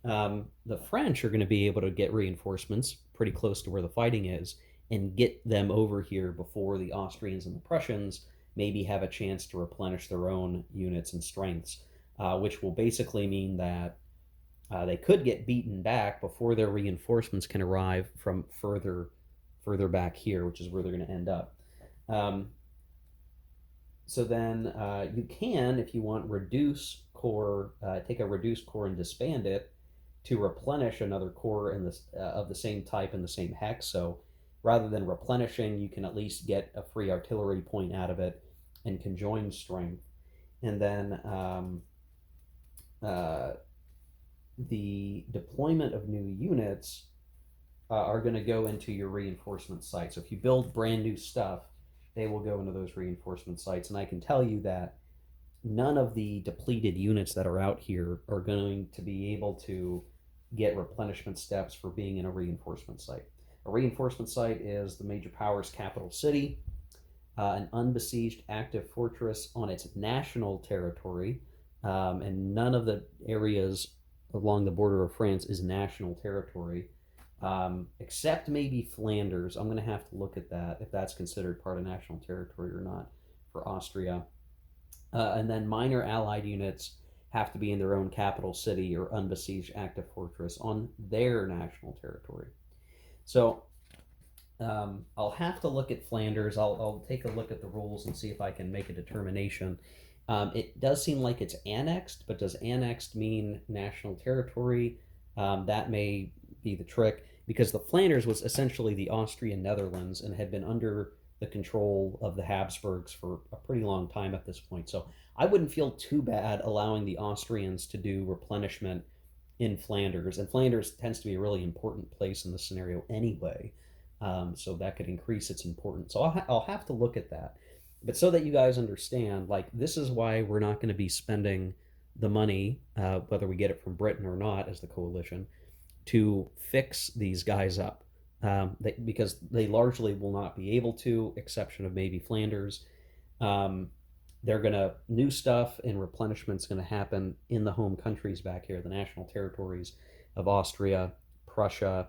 the French are going to be able to get reinforcements pretty close to where the fighting is and get them over here before the Austrians and the Prussians maybe have a chance to replenish their own units and strengths, which will basically mean that they could get beaten back before their reinforcements can arrive from further back here, which is where they're going to end up. So then you can, if you want, reduce corps, take a reduced corps and disband it to replenish another corps in this of the same type and the same hex. So rather than replenishing, you can at least get a free artillery point out of it and conjoin strength. And then the deployment of new units are going to go into your reinforcement site. So if you build brand new stuff, they will go into those reinforcement sites. And I can tell you that none of the depleted units that are out here are going to be able to get replenishment steps for being in a reinforcement site. A reinforcement site is the major power's capital city, an unbesieged active fortress on its national territory, and none of the areas along the border of France is national territory. except maybe Flanders. I'm going to have to look at that, if that's considered part of national territory or not for Austria. And then minor allied units have to be in their own capital city or unbesieged active fortress on their national territory. So I'll have to look at Flanders. I'll take a look at the rules and see if I can make a determination. It does seem like it's annexed, but does annexed mean national territory? That may be the trick, because the Flanders was essentially the Austrian Netherlands and had been under the control of the Habsburgs for a pretty long time at this point. So I wouldn't feel too bad allowing the Austrians to do replenishment in Flanders. And Flanders tends to be a really important place in this scenario anyway. So that could increase its importance. So I'll have to look at that. But so that you guys understand, like, this is why we're not going to be spending the money, whether we get it from Britain or not as the coalition, to fix these guys up. Because they largely will not be able to, exception of maybe Flanders. They're going to, new stuff and replenishment's going to happen in the home countries back here, the national territories of Austria, Prussia,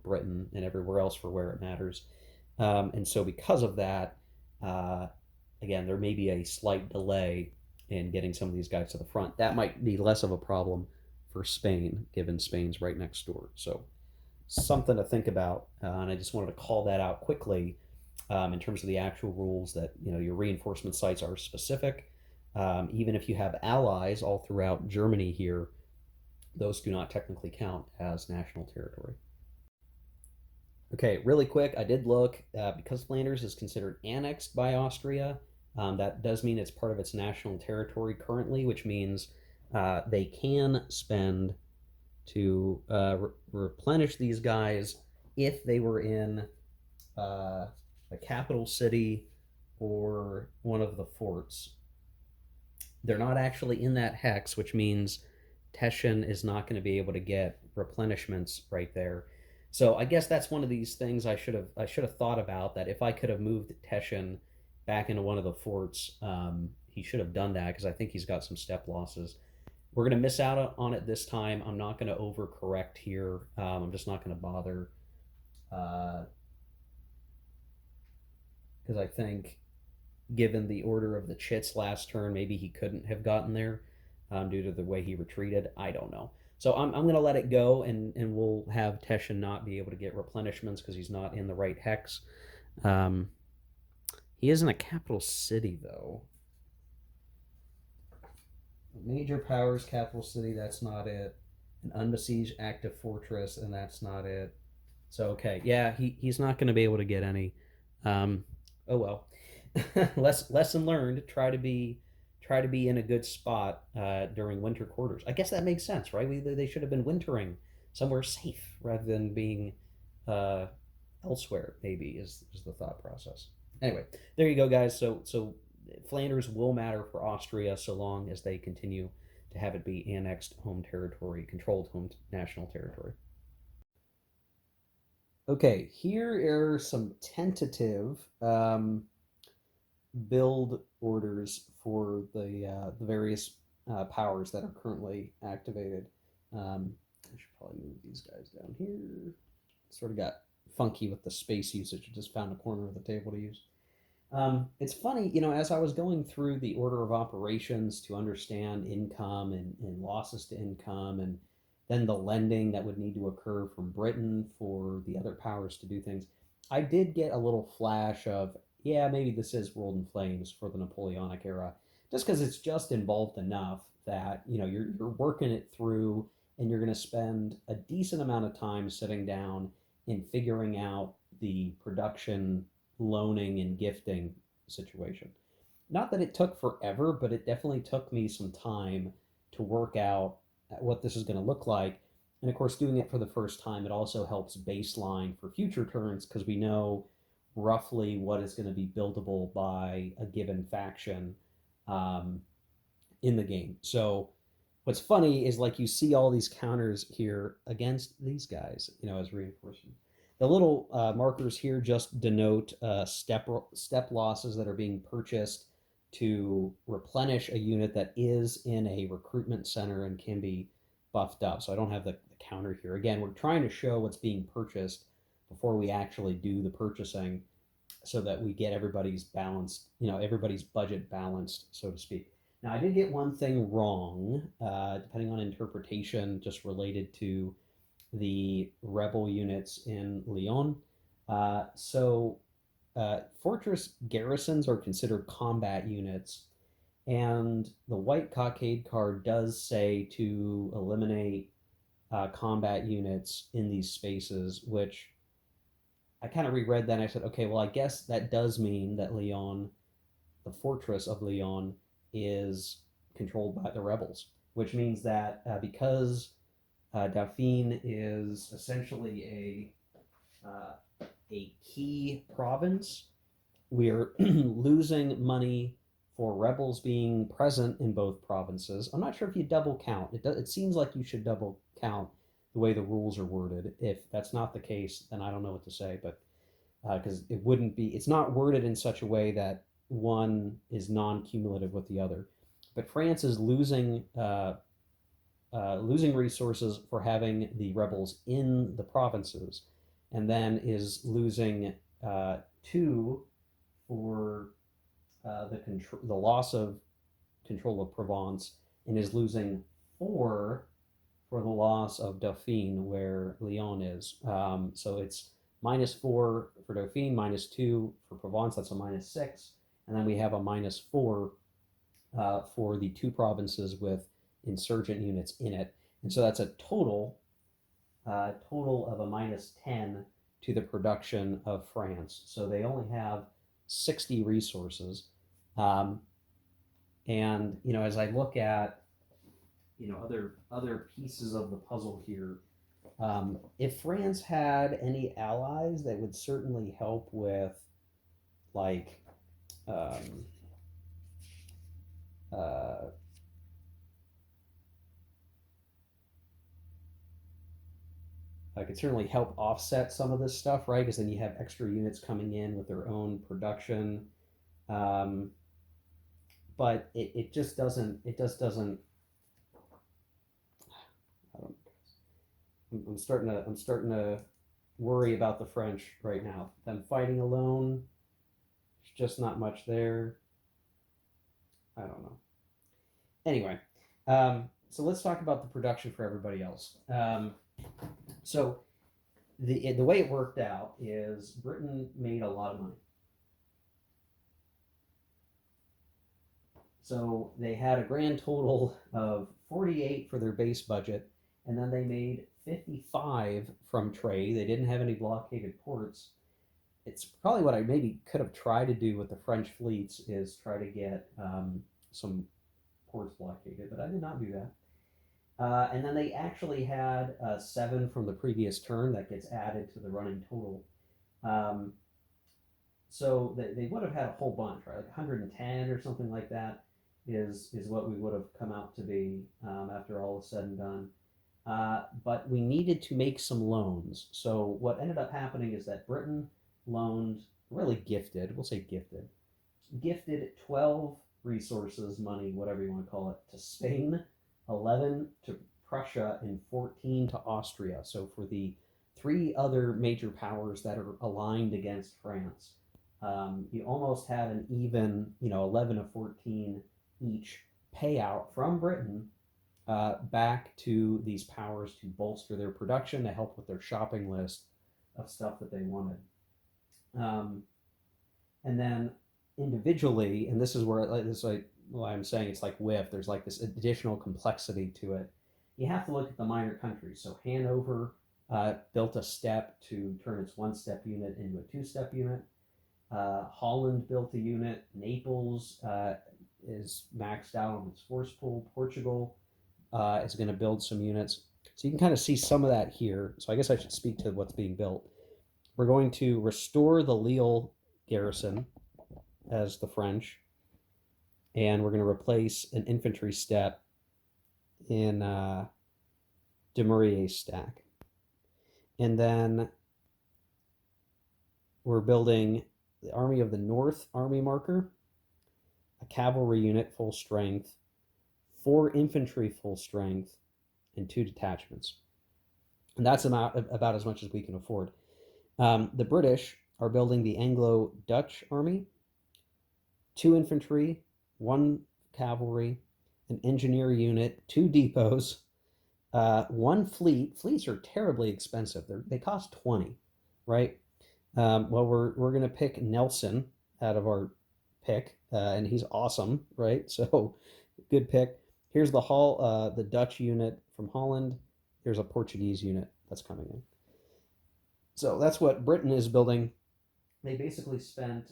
Britain, and everywhere else for where it matters. And so because of that, again, there may be a slight delay in getting some of these guys to the front. That might be less of a problem for Spain, given Spain's right next door. So something to think about. And I just wanted to call that out quickly in terms of the actual rules, that your reinforcement sites are specific. Even if you have allies all throughout Germany here, those do not technically count as national territory. Okay, really quick, I did look, because Flanders is considered annexed by Austria. That does mean it's part of its national territory currently, which means they can spend to replenish these guys if they were in the capital city or one of the forts. They're not actually in that hex, which means Teschen is not going to be able to get replenishments right there. So I guess that's one of these things I should have thought about, that if I could have moved Teschen back into one of the forts, he should have done that, because I think he's got some step losses. We're going to miss out on it this time. I'm not going to overcorrect here. I'm just not going to bother, because I think, given the order of the chits last turn, maybe he couldn't have gotten there due to the way he retreated. I don't know. So I'm going to let it go, and we'll have Teschen not be able to get replenishments because he's not in the right hex. He is in a capital city, though. Major powers, capital city, that's not it. An unbesieged active fortress, and that's not it. So, okay, yeah, he's not going to be able to get any. Oh, well. Lesson learned. Try to be in a good spot during winter quarters. I guess that makes sense, right? They should have been wintering somewhere safe rather than being elsewhere. Maybe is the thought process. Anyway, there you go, guys. So Flanders will matter for Austria so long as they continue to have it be annexed home territory, controlled home national territory. Okay, here are some tentative build orders for the various powers that are currently activated. I should probably move these guys down here. Sort of got funky with the space usage. I just found a corner of the table to use. It's funny, as I was going through the order of operations to understand income and losses to income, and then the lending that would need to occur from Britain for the other powers to do things, I did get a little flash of, yeah, maybe this is World in Flames for the Napoleonic era, just because it's just involved enough that, you're working it through, and you're going to spend a decent amount of time sitting down and figuring out the production, loaning, and gifting situation. Not that it took forever, but it definitely took me some time to work out what this is going to look like. And of course, doing it for the first time, it also helps baseline for future turns, because we know roughly what is going to be buildable by a given faction in the game. So what's funny is, like, you see all these counters here against these guys, as reinforcement. The little markers here just denote step losses that are being purchased to replenish a unit that is in a recruitment center and can be buffed up. So I don't have the the counter here. Again, we're trying to show what's being purchased before we actually do the purchasing, so that we get everybody's balanced, everybody's budget balanced, so to speak. Now, I did get one thing wrong, depending on interpretation, just related to the rebel units in Lyon. Fortress garrisons are considered combat units, and the white cockade card does say to eliminate combat units in these spaces, which I kind of reread that and I said, okay, well, I guess that does mean that Lyon, the fortress of Lyon, is controlled by the rebels, which means that because Dauphine is essentially a key province, we're losing money for rebels being present in both provinces. I'm not sure if you double count. It seems like you should double count the way the rules are worded. If that's not the case, then I don't know what to say, but because it wouldn't be, it's not worded in such a way that one is non-cumulative with the other. But France is losing resources for having the rebels in the provinces, and then is losing 2 for the loss of control of Provence, and is losing 4 for the loss of Dauphine, where Lyon is. So it's -4 for Dauphine, -2 for Provence. That's a -6, and then we have a -4 for the 2 provinces with insurgent units in it, and so that's a total of a -10 to the production of France. So they only have 60 resources, and as I look at other pieces of the puzzle here, if France had any allies, that would certainly help with, like, could certainly help offset some of this stuff, right? Because then you have extra units coming in with their own production. But it just doesn't. I don't. I'm starting to worry about the French right now. Them fighting alone, there's just not much there. I don't know. Anyway, so let's talk about the production for everybody else. So the way it worked out is Britain made a lot of money. So they had a grand total of 48 for their base budget, and then they made 55 from trade. They didn't have any blockaded ports. It's probably what I maybe could have tried to do with the French fleets, is try to get some ports blockaded, but I did not do that. And then they actually had 7 from the previous turn that gets added to the running total. So they would have had a whole bunch, right? Like 110 or something like that is what we would have come out to be after all is said and done. But we needed to make some loans. So what ended up happening is that Britain loaned, really gifted, we'll say gifted 12 resources, money, whatever you want to call it, to Spain, 11 to Prussia, and 14 to Austria. So for the 3 other major powers that are aligned against France, you almost had an even, 11 of 14 each payout from Britain back to these powers to bolster their production, to help with their shopping list of stuff that they wanted. And then individually, and this is where why I'm saying it's like WIF, there's like this additional complexity to it. You have to look at the minor countries. So Hanover built a step to turn its 1-step unit into a 2-step unit. Holland built a unit. Naples is maxed out on its force pool. Portugal is going to build some units. So you can kind of see some of that here. So I guess I should speak to what's being built. We're going to restore the Lille garrison as the French, and we're going to replace an infantry step in Dumouriez's stack. And then we're building the Army of the North army marker, a cavalry unit full strength, 4 infantry full strength, and 2 detachments. and that's about as much as we can afford. The British are building the Anglo-Dutch army: 2 infantry, 1 cavalry, an engineer unit, 2 depots, 1 fleet. Fleets are terribly expensive. They cost 20, right? Well, we're gonna pick Nelson out of our pick, and he's awesome, right? So good pick. Here's the Dutch unit from Holland. Here's a Portuguese unit that's coming in. So that's what Britain is building. They basically spent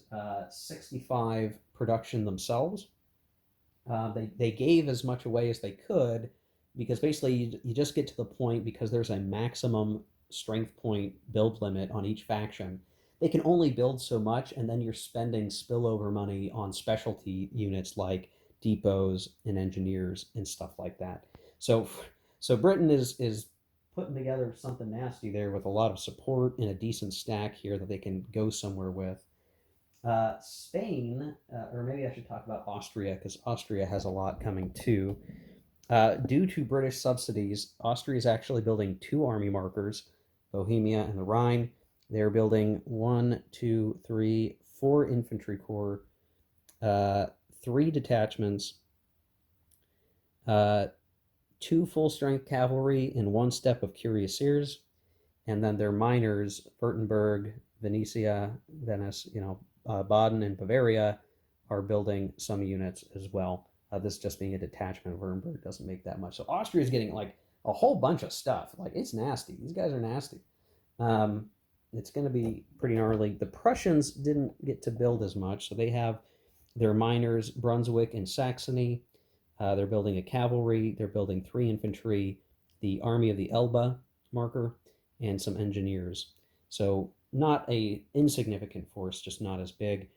65 production themselves. They gave as much away as they could, because basically you just get to the point, because there's a maximum strength point build limit on each faction. They can only build so much, and then you're spending spillover money on specialty units like depots and engineers and stuff like that. So, so Britain is putting together something nasty there, with a lot of support and a decent stack here that they can go somewhere with. Spain, or maybe I should talk about Austria, because Austria has a lot coming too. Due to British subsidies, Austria is actually building 2 army markers, Bohemia and the Rhine. They're building 1, 2, 3, 4 infantry corps, 3 detachments, uh, 2 full-strength cavalry, and 1 step of cuirassiers, and then their miners, Württemberg, Venetia, Venice, Baden and Bavaria, are building some units as well. This just being a detachment of Württemberg doesn't make that much. So Austria is getting like a whole bunch of stuff. Like, it's nasty. These guys are nasty. Um, it's going to be pretty gnarly. The Prussians didn't get to build as much, so they have their miners, Brunswick and Saxony. They're building a cavalry. They're building 3 infantry, the Army of the Elbe marker, and some engineers. So not a insignificant force, just not as big.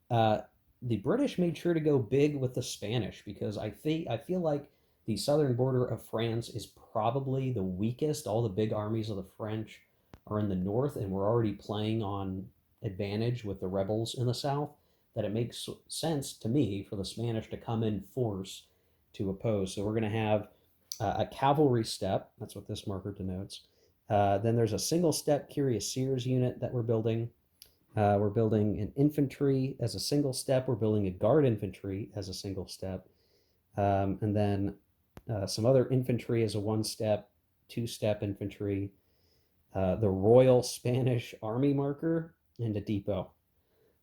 Uh, the British made sure to go big with the Spanish, because I feel like the southern border of France is probably the weakest. All the big armies of the French are in the north, and we're already playing on advantage with the rebels in the south, that it makes sense to me for the Spanish to come in force to oppose. So we're going to have a cavalry step. That's what this marker denotes. Then there's a single step cuirassiers unit that we're building. We're building an infantry as a single step. We're building a guard infantry as a single step. And then some other infantry as a 1 step, 2 step infantry, the Royal Spanish Army marker, and a depot.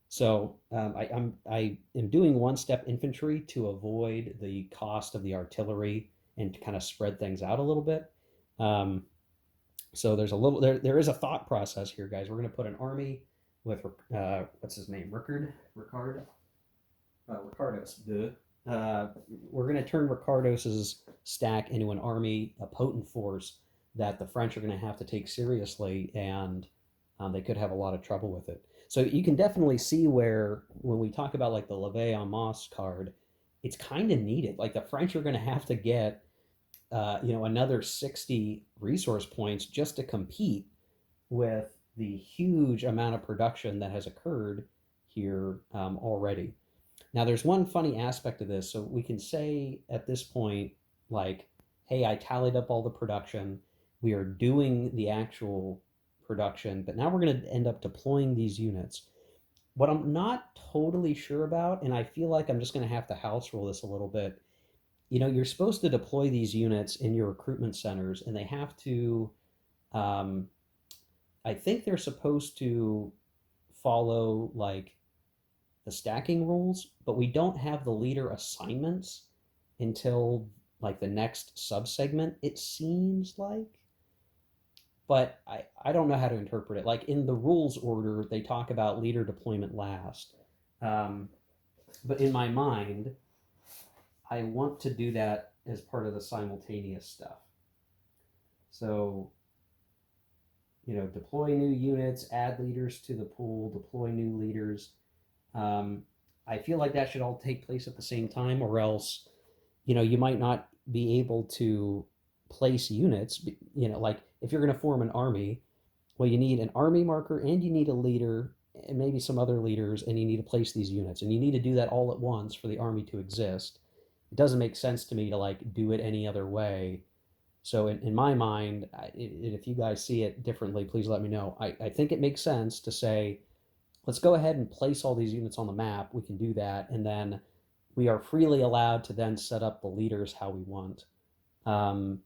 So I am doing 1 step infantry to avoid the cost of the artillery, and to kind of spread things out a little bit. Um, so there is a thought process here, guys. We're going to put an army with what's his name, Ricardos. We're going to turn Ricardos's stack into an army, a potent force that the French are going to have to take seriously, and they could have a lot of trouble with it. So you can definitely see where, when we talk about like the Levée en Masse card, it's kind of needed. Like, the French are going to have to get another 60 resource points just to compete with the huge amount of production that has occurred here already. Now, there's one funny aspect of this. So we can say at this point, like, hey, I tallied up all the production. We are doing the actual production, but now we're going to end up deploying these units. What I'm not totally sure about, and I feel like I'm just going to have to house rule this a little bit, you're supposed to deploy these units in your recruitment centers, and they have to, I think they're supposed to follow like the stacking rules, but we don't have the leader assignments until like the next subsegment, it seems like. But I don't know how to interpret it. Like, in the rules order, they talk about leader deployment last. But in my mind, I want to do that as part of the simultaneous stuff. So, deploy new units, add leaders to the pool, deploy new leaders. I feel like that should all take place at the same time, or else, you might not be able to place units. Like, if you're going to form an army, well, you need an army marker, and you need a leader, and maybe some other leaders, and you need to place these units, and you need to do that all at once for the army to exist. It doesn't make sense to me to like do it any other way. So in my mind, if you guys see it differently, please let me know. I think it makes sense to say, let's go ahead and place all these units on the map. We can do that. And then we are freely allowed to then set up the leaders how we want, um,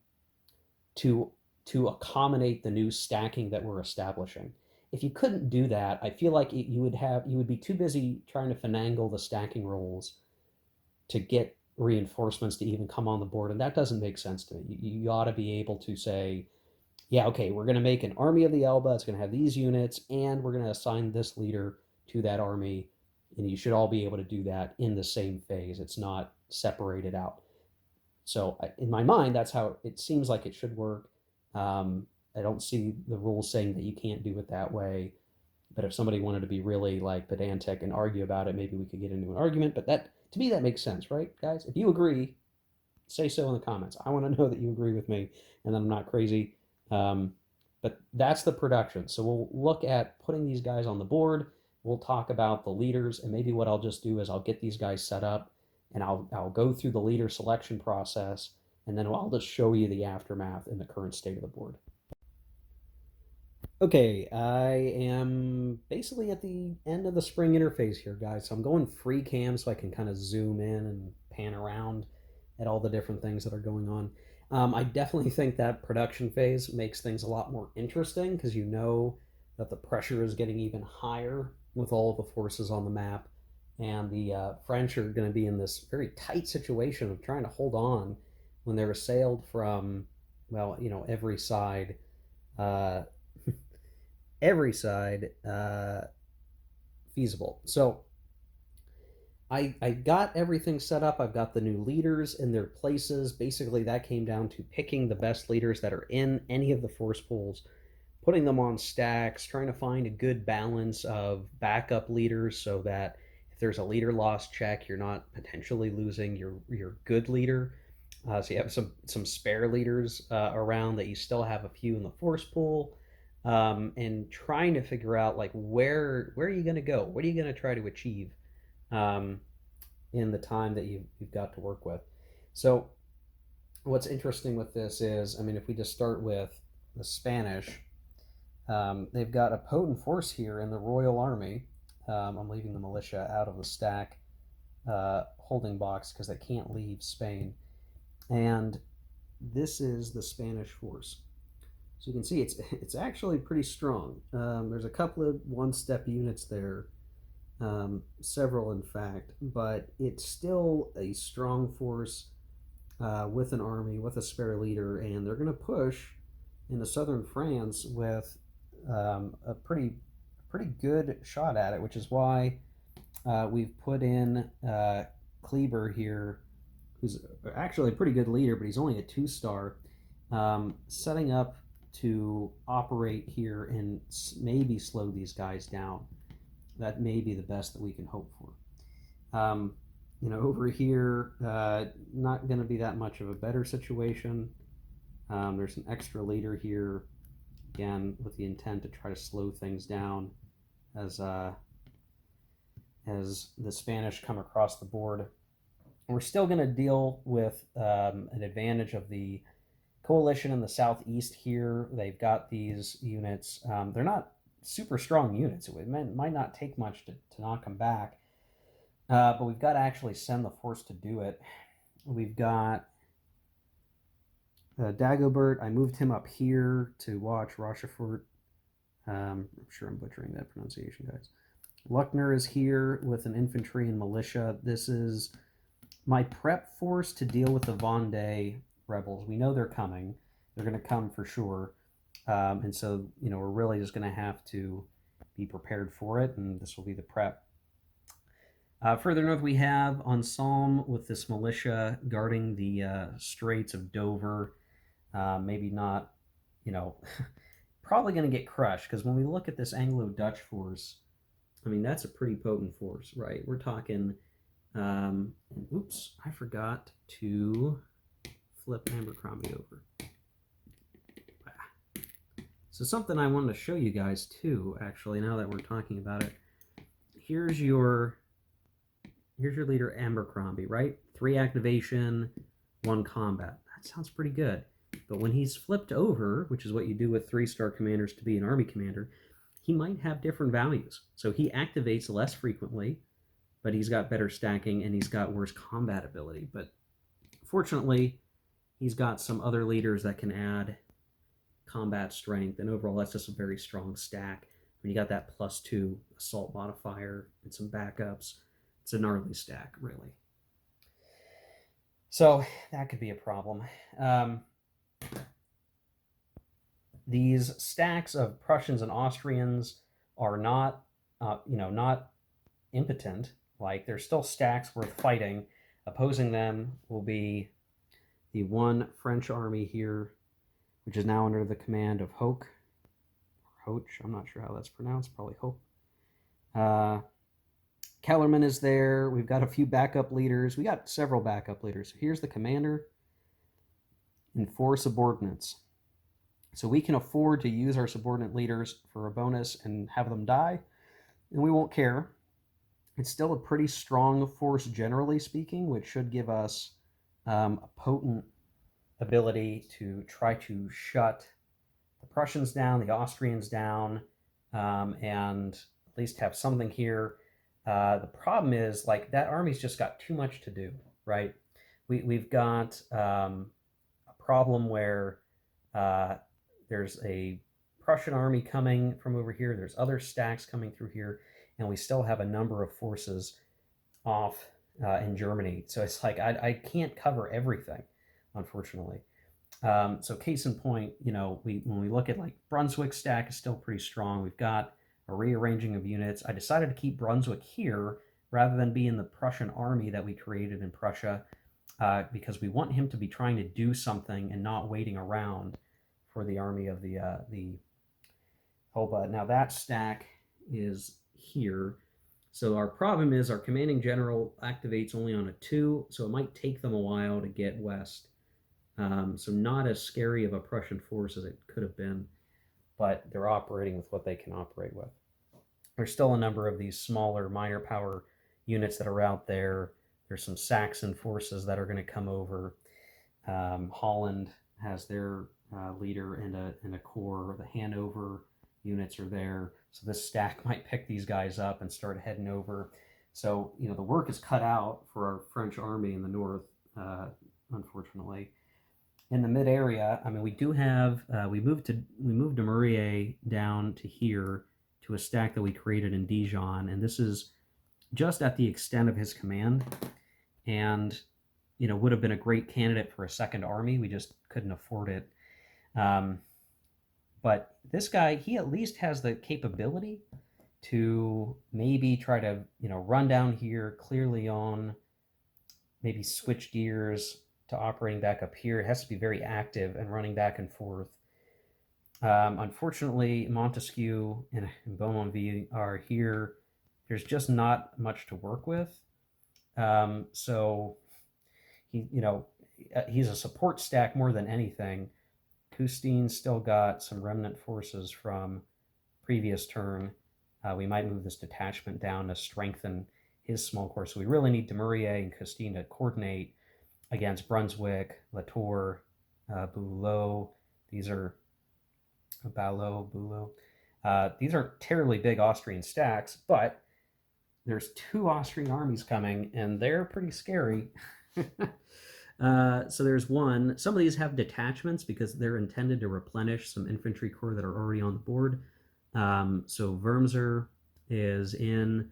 to accommodate the new stacking that we're establishing. If you couldn't do that, I feel like you would be too busy trying to finagle the stacking rules to get reinforcements to even come on the board, and that doesn't make sense to me. You ought to be able to say, yeah, okay, we're going to make an army of the Elba. It's going to have these units, and we're going to assign this leader to that army, and you should all be able to do that in the same phase. It's not separated out. So in my mind, that's how it seems like it should work. I don't see the rules saying that you can't do it that way. But if somebody wanted to be really like pedantic and argue about it, maybe we could get into an argument. But that, to me, that makes sense, right, guys? If you agree, say so in the comments. I want to know that you agree with me and that I'm not crazy. Um, but that's the production. So we'll look at putting these guys on the board. We'll talk about the leaders, and maybe what I'll just do is I'll get these guys set up, and I'll go through the leader selection process, and then I'll just show you the aftermath in the current state of the board. Okay, I am basically at the end of the spring interface here, guys. So I'm going free cam so I can kind of zoom in and pan around at all the different things that are going on. I definitely think that production phase makes things a lot more interesting because you know that the pressure is getting even higher with all of the forces on the map. And the French are going to be in this very tight situation of trying to hold on when they're assailed from, well, every side. Uh, every side feasible. So I got everything set up. I've got the new leaders in their places. Basically, that came down to picking the best leaders that are in any of the force pools, putting them on stacks, trying to find a good balance of backup leaders so that if there's a leader loss check, you're not potentially losing your good leader. So you have some spare leaders around that you still have a few in the force pool, and trying to figure out like where are you going to go? What are you going to try to achieve um, in the time that you've got to work with? So what's interesting with this is, I mean, if we just start with the Spanish, they've got a potent force here in the Royal Army. I'm leaving the militia out of the stack holding box because they can't leave Spain. And this is the Spanish force. So you can see it's actually pretty strong. There's a couple of one-step units there, several in fact, but it's still a strong force with an army, with a spare leader, and they're going to push into southern France with a pretty good shot at it, which is why we've put in Kleber here, who's actually a pretty good leader, but he's only a 2-star, setting up to operate here and maybe slow these guys down. That may be the best that we can hope for. Over here, not going to be that much of a better situation. There's an extra leader here, again, with the intent to try to slow things down as the Spanish come across the board. We're still going to deal with an advantage of the coalition in the southeast here. They've got these units. They're not super strong units. It might not take much to knock them back. But we've got to actually send the force to do it. We've got Dagobert. I moved him up here to watch Rochefort. I'm sure I'm butchering that pronunciation, guys. Luckner is here with an infantry and militia. This is my prep force to deal with the Vendée rebels. We know they're coming. They're going to come for sure. And so, we're really just going to have to be prepared for it, and this will be the prep. Further north, we have Ensemble with this militia guarding the Straits of Dover. Maybe not, probably going to get crushed, because when we look at this Anglo-Dutch force, I mean, that's a pretty potent force, right? We're talking, oops, I forgot to flip Abercrombie over. So something I wanted to show you guys too, actually, now that we're talking about it. Here's your leader Abercrombie, right? 3 activation, 1 combat. That sounds pretty good. But when he's flipped over, which is what you do with 3-star commanders to be an army commander, he might have different values. So he activates less frequently, but he's got better stacking and he's got worse combat ability. But fortunately, he's got some other leaders that can add combat strength, and overall that's just a very strong stack. When you got that +2 assault modifier and some backups, it's a gnarly stack, really. So that could be a problem. These stacks of Prussians and Austrians are not, not impotent. Like, there's still stacks worth fighting. Opposing them will be the one French army here, which is now under the command of Hoch. I'm not sure how that's pronounced, probably Hoch. Kellerman is there. We've got a few backup leaders. We got several backup leaders. So here's the commander and 4 subordinates. So we can afford to use our subordinate leaders for a bonus and have them die, and we won't care. It's still a pretty strong force, generally speaking, which should give us a potent ability to try to shut the Prussians down, the Austrians down, and at least have something here. The problem is, like, that army's just got too much to do, right? We've got a problem where there's a Prussian army coming from over here. There's other stacks coming through here, and we still have a number of forces off in Germany. So it's like I can't cover everything, unfortunately. So case in point, when we look at, like, Brunswick stack is still pretty strong. We've got a rearranging of units. I decided to keep Brunswick here rather than be in the Prussian army that we created in Prussia, because we want him to be trying to do something and not waiting around for the army of the Hoba. Now that stack is here. So our problem is our commanding general activates only on a 2, so it might take them a while to get west. So not as scary of a Prussian force as it could have been, but they're operating with what they can operate with. There's still a number of these smaller minor power units that are out there. There's some Saxon forces that are going to come over. Holland has their leader and a corps. The Hanover units are there. So this stack might pick these guys up and start heading over. So, the work is cut out for our French army in the north, unfortunately. In the mid area, I mean, we do have we moved Dumouriez down to here to a stack that we created in Dijon, and this is just at the extent of his command, and would have been a great candidate for a second army. We just couldn't afford it. But this guy, he at least has the capability to maybe try to run down here, clear Lyon, maybe switch gears to operating back up here. It has to be very active and running back and forth. Unfortunately, Montesquieu and Beaumontville are here. There's just not much to work with. So he's a support stack more than anything. Custine still got some remnant forces from previous turn. We might move this detachment down to strengthen his small corps. So we really need Dumouriez and Custine to coordinate against Brunswick, Latour, Bülow. These are Bülow. These aren't terribly big Austrian stacks, but there's 2 Austrian armies coming, and they're pretty scary. So there's one. Some of these have detachments because they're intended to replenish some infantry corps that are already on the board. So Wurmser is in,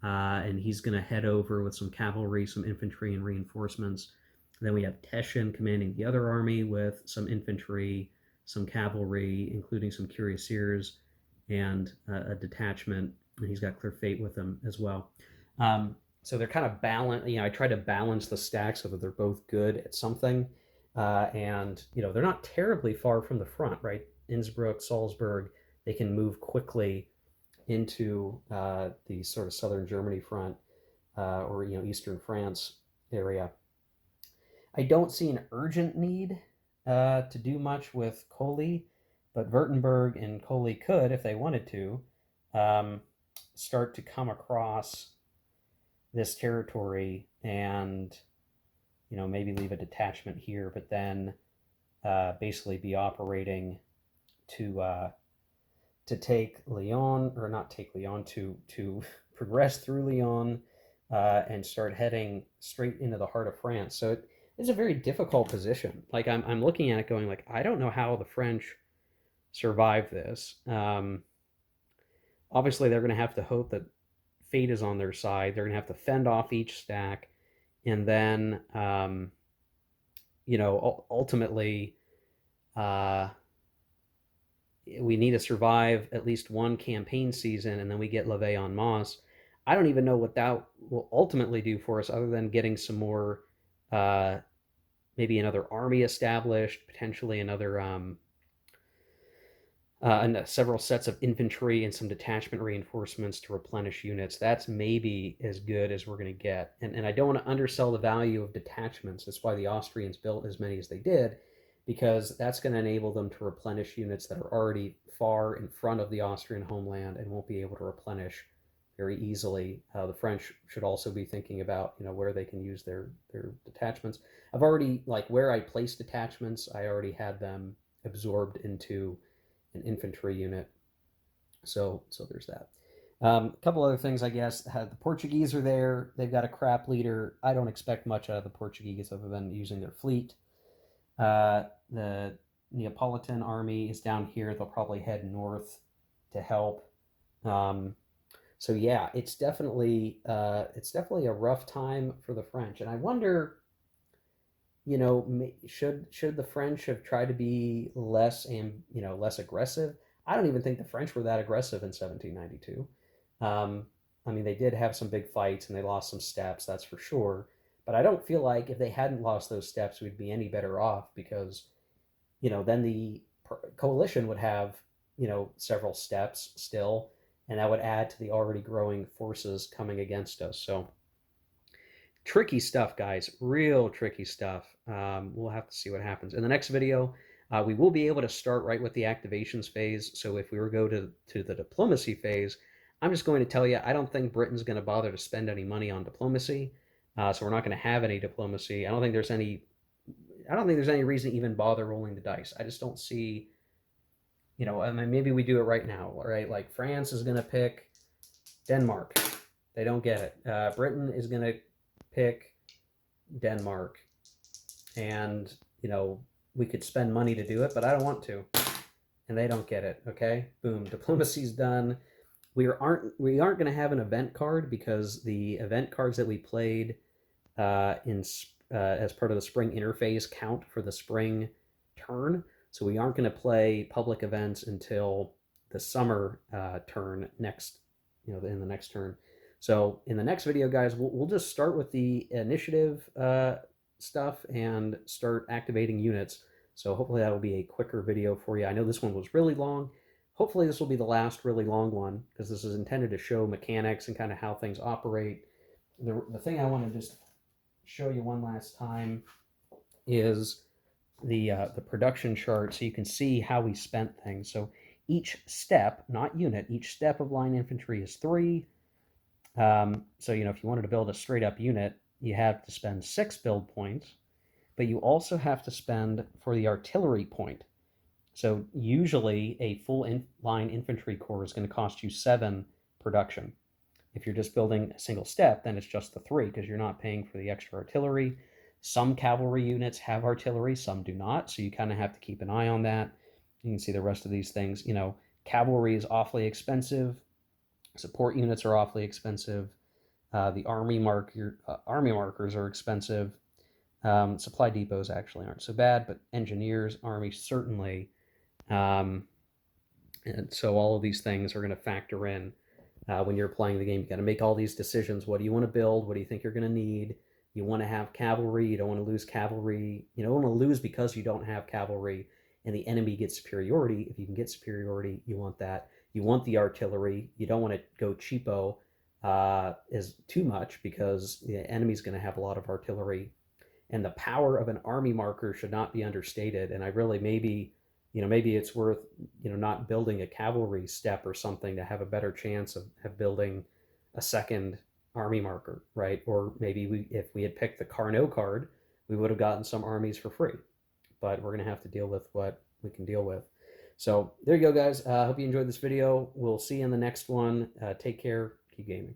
and he's going to head over with some cavalry, some infantry, and reinforcements. Then we have Teschen commanding the other army with some infantry, some cavalry, including some cuirassiers, and a detachment. And he's got Clear Fate with him as well. So they're kind of balanced. I try to balance the stacks so that they're both good at something. And they're not terribly far from the front, right? Innsbruck, Salzburg, they can move quickly into the sort of southern Germany front, or eastern France area. I don't see an urgent need to do much with Coley, but Württemberg and Coley could, if they wanted to, start to come across this territory and maybe leave a detachment here, but then basically be operating to take Lyon, or not take Lyon, to progress through Lyon and start heading straight into the heart of France. So it's a very difficult position. Like I'm looking at it going like, I don't know how the French survive this. Obviously, they're going to have to hope that fate is on their side. They're going to have to fend off each stack, and then ultimately, uh, we need to survive at least one campaign season, and then we get Levée en masse. I don't even know what that will ultimately do for us, other than getting some more, uh, maybe another army established, potentially another and several sets of infantry and some detachment reinforcements to replenish units. That's maybe as good as we're going to get. And I don't want to undersell the value of detachments. That's why the Austrians built as many as they did, because that's going to enable them to replenish units that are already far in front of the Austrian homeland and won't be able to replenish very easily. The French should also be thinking about where they can use their detachments. I've already, like, where I place detachments, I already had them absorbed into an infantry unit. So there's that. A couple other things, I guess. The Portuguese are there. They've got a crap leader. I don't expect much out of the Portuguese other than using their fleet. The Neapolitan army is down here. They'll probably head north to help. So yeah, it's definitely a rough time for the French, and I wonder, should the French have tried to be less and less aggressive? I don't even think the French were that aggressive in 1792. Um, I mean, they did have some big fights and they lost some steps, that's for sure. But I don't feel like if they hadn't lost those steps, we'd be any better off, because then the coalition would have several steps still, and that would add to the already growing forces coming against us. So tricky stuff, guys. Real tricky stuff. We'll have to see what happens. In the next video, we will be able to start right with the activations phase. So if we were to go to the diplomacy phase, I'm just going to tell you, I don't think Britain's going to bother to spend any money on diplomacy. So we're not going to have any diplomacy. I don't think there's any reason to even bother rolling the dice. I just don't see, I mean, maybe we do it right now, right? Like France is going to pick Denmark. They don't get it. Britain is going to pick Denmark, and we could spend money to do it, but I don't want to, and they don't get it. Okay, boom, diplomacy's done. We aren't going to have an event card, because the event cards that we played in as part of the spring interphase count for the spring turn, so we aren't going to play public events until the summer turn next, in the next turn. So in the next video, guys, we'll just start with the initiative stuff and start activating units. So hopefully that'll be a quicker video for you. I know this one was really long. Hopefully this will be the last really long one, because this is intended to show mechanics and kind of how things operate. The thing I want to just show you one last time is the production chart, so you can see how we spent things. So each step, not unit, each step of line infantry is 3. So if you wanted to build a straight up unit, you have to spend 6 build points, but you also have to spend for the artillery point. So usually a full line infantry corps is going to cost you 7 production. If you're just building a single step, then it's just the 3, because you're not paying for the extra artillery. Some cavalry units have artillery, some do not, so you kind of have to keep an eye on that. You can see the rest of these things. Cavalry is awfully expensive. Support units are awfully expensive. The army markers are expensive. Supply depots actually aren't so bad, but engineers, army certainly. And so all of these things are going to factor in when you're playing the game. You got to make all these decisions. What do you want to build? What do you think you're going to need? You want to have cavalry. You don't want to lose cavalry. You don't want to lose because you don't have cavalry and the enemy gets superiority. If you can get superiority, you want that. You want the artillery. You don't want to go cheapo is too much, because the enemy's going to have a lot of artillery. And the power of an army marker should not be understated. And I really maybe it's worth not building a cavalry step or something to have a better chance of building a second army marker, right? Or maybe if we had picked the Carnot card, we would have gotten some armies for free. but we're going to have to deal with what we can deal with. So there you go, guys. I hope you enjoyed this video. We'll see you in the next one. Take care. Keep gaming.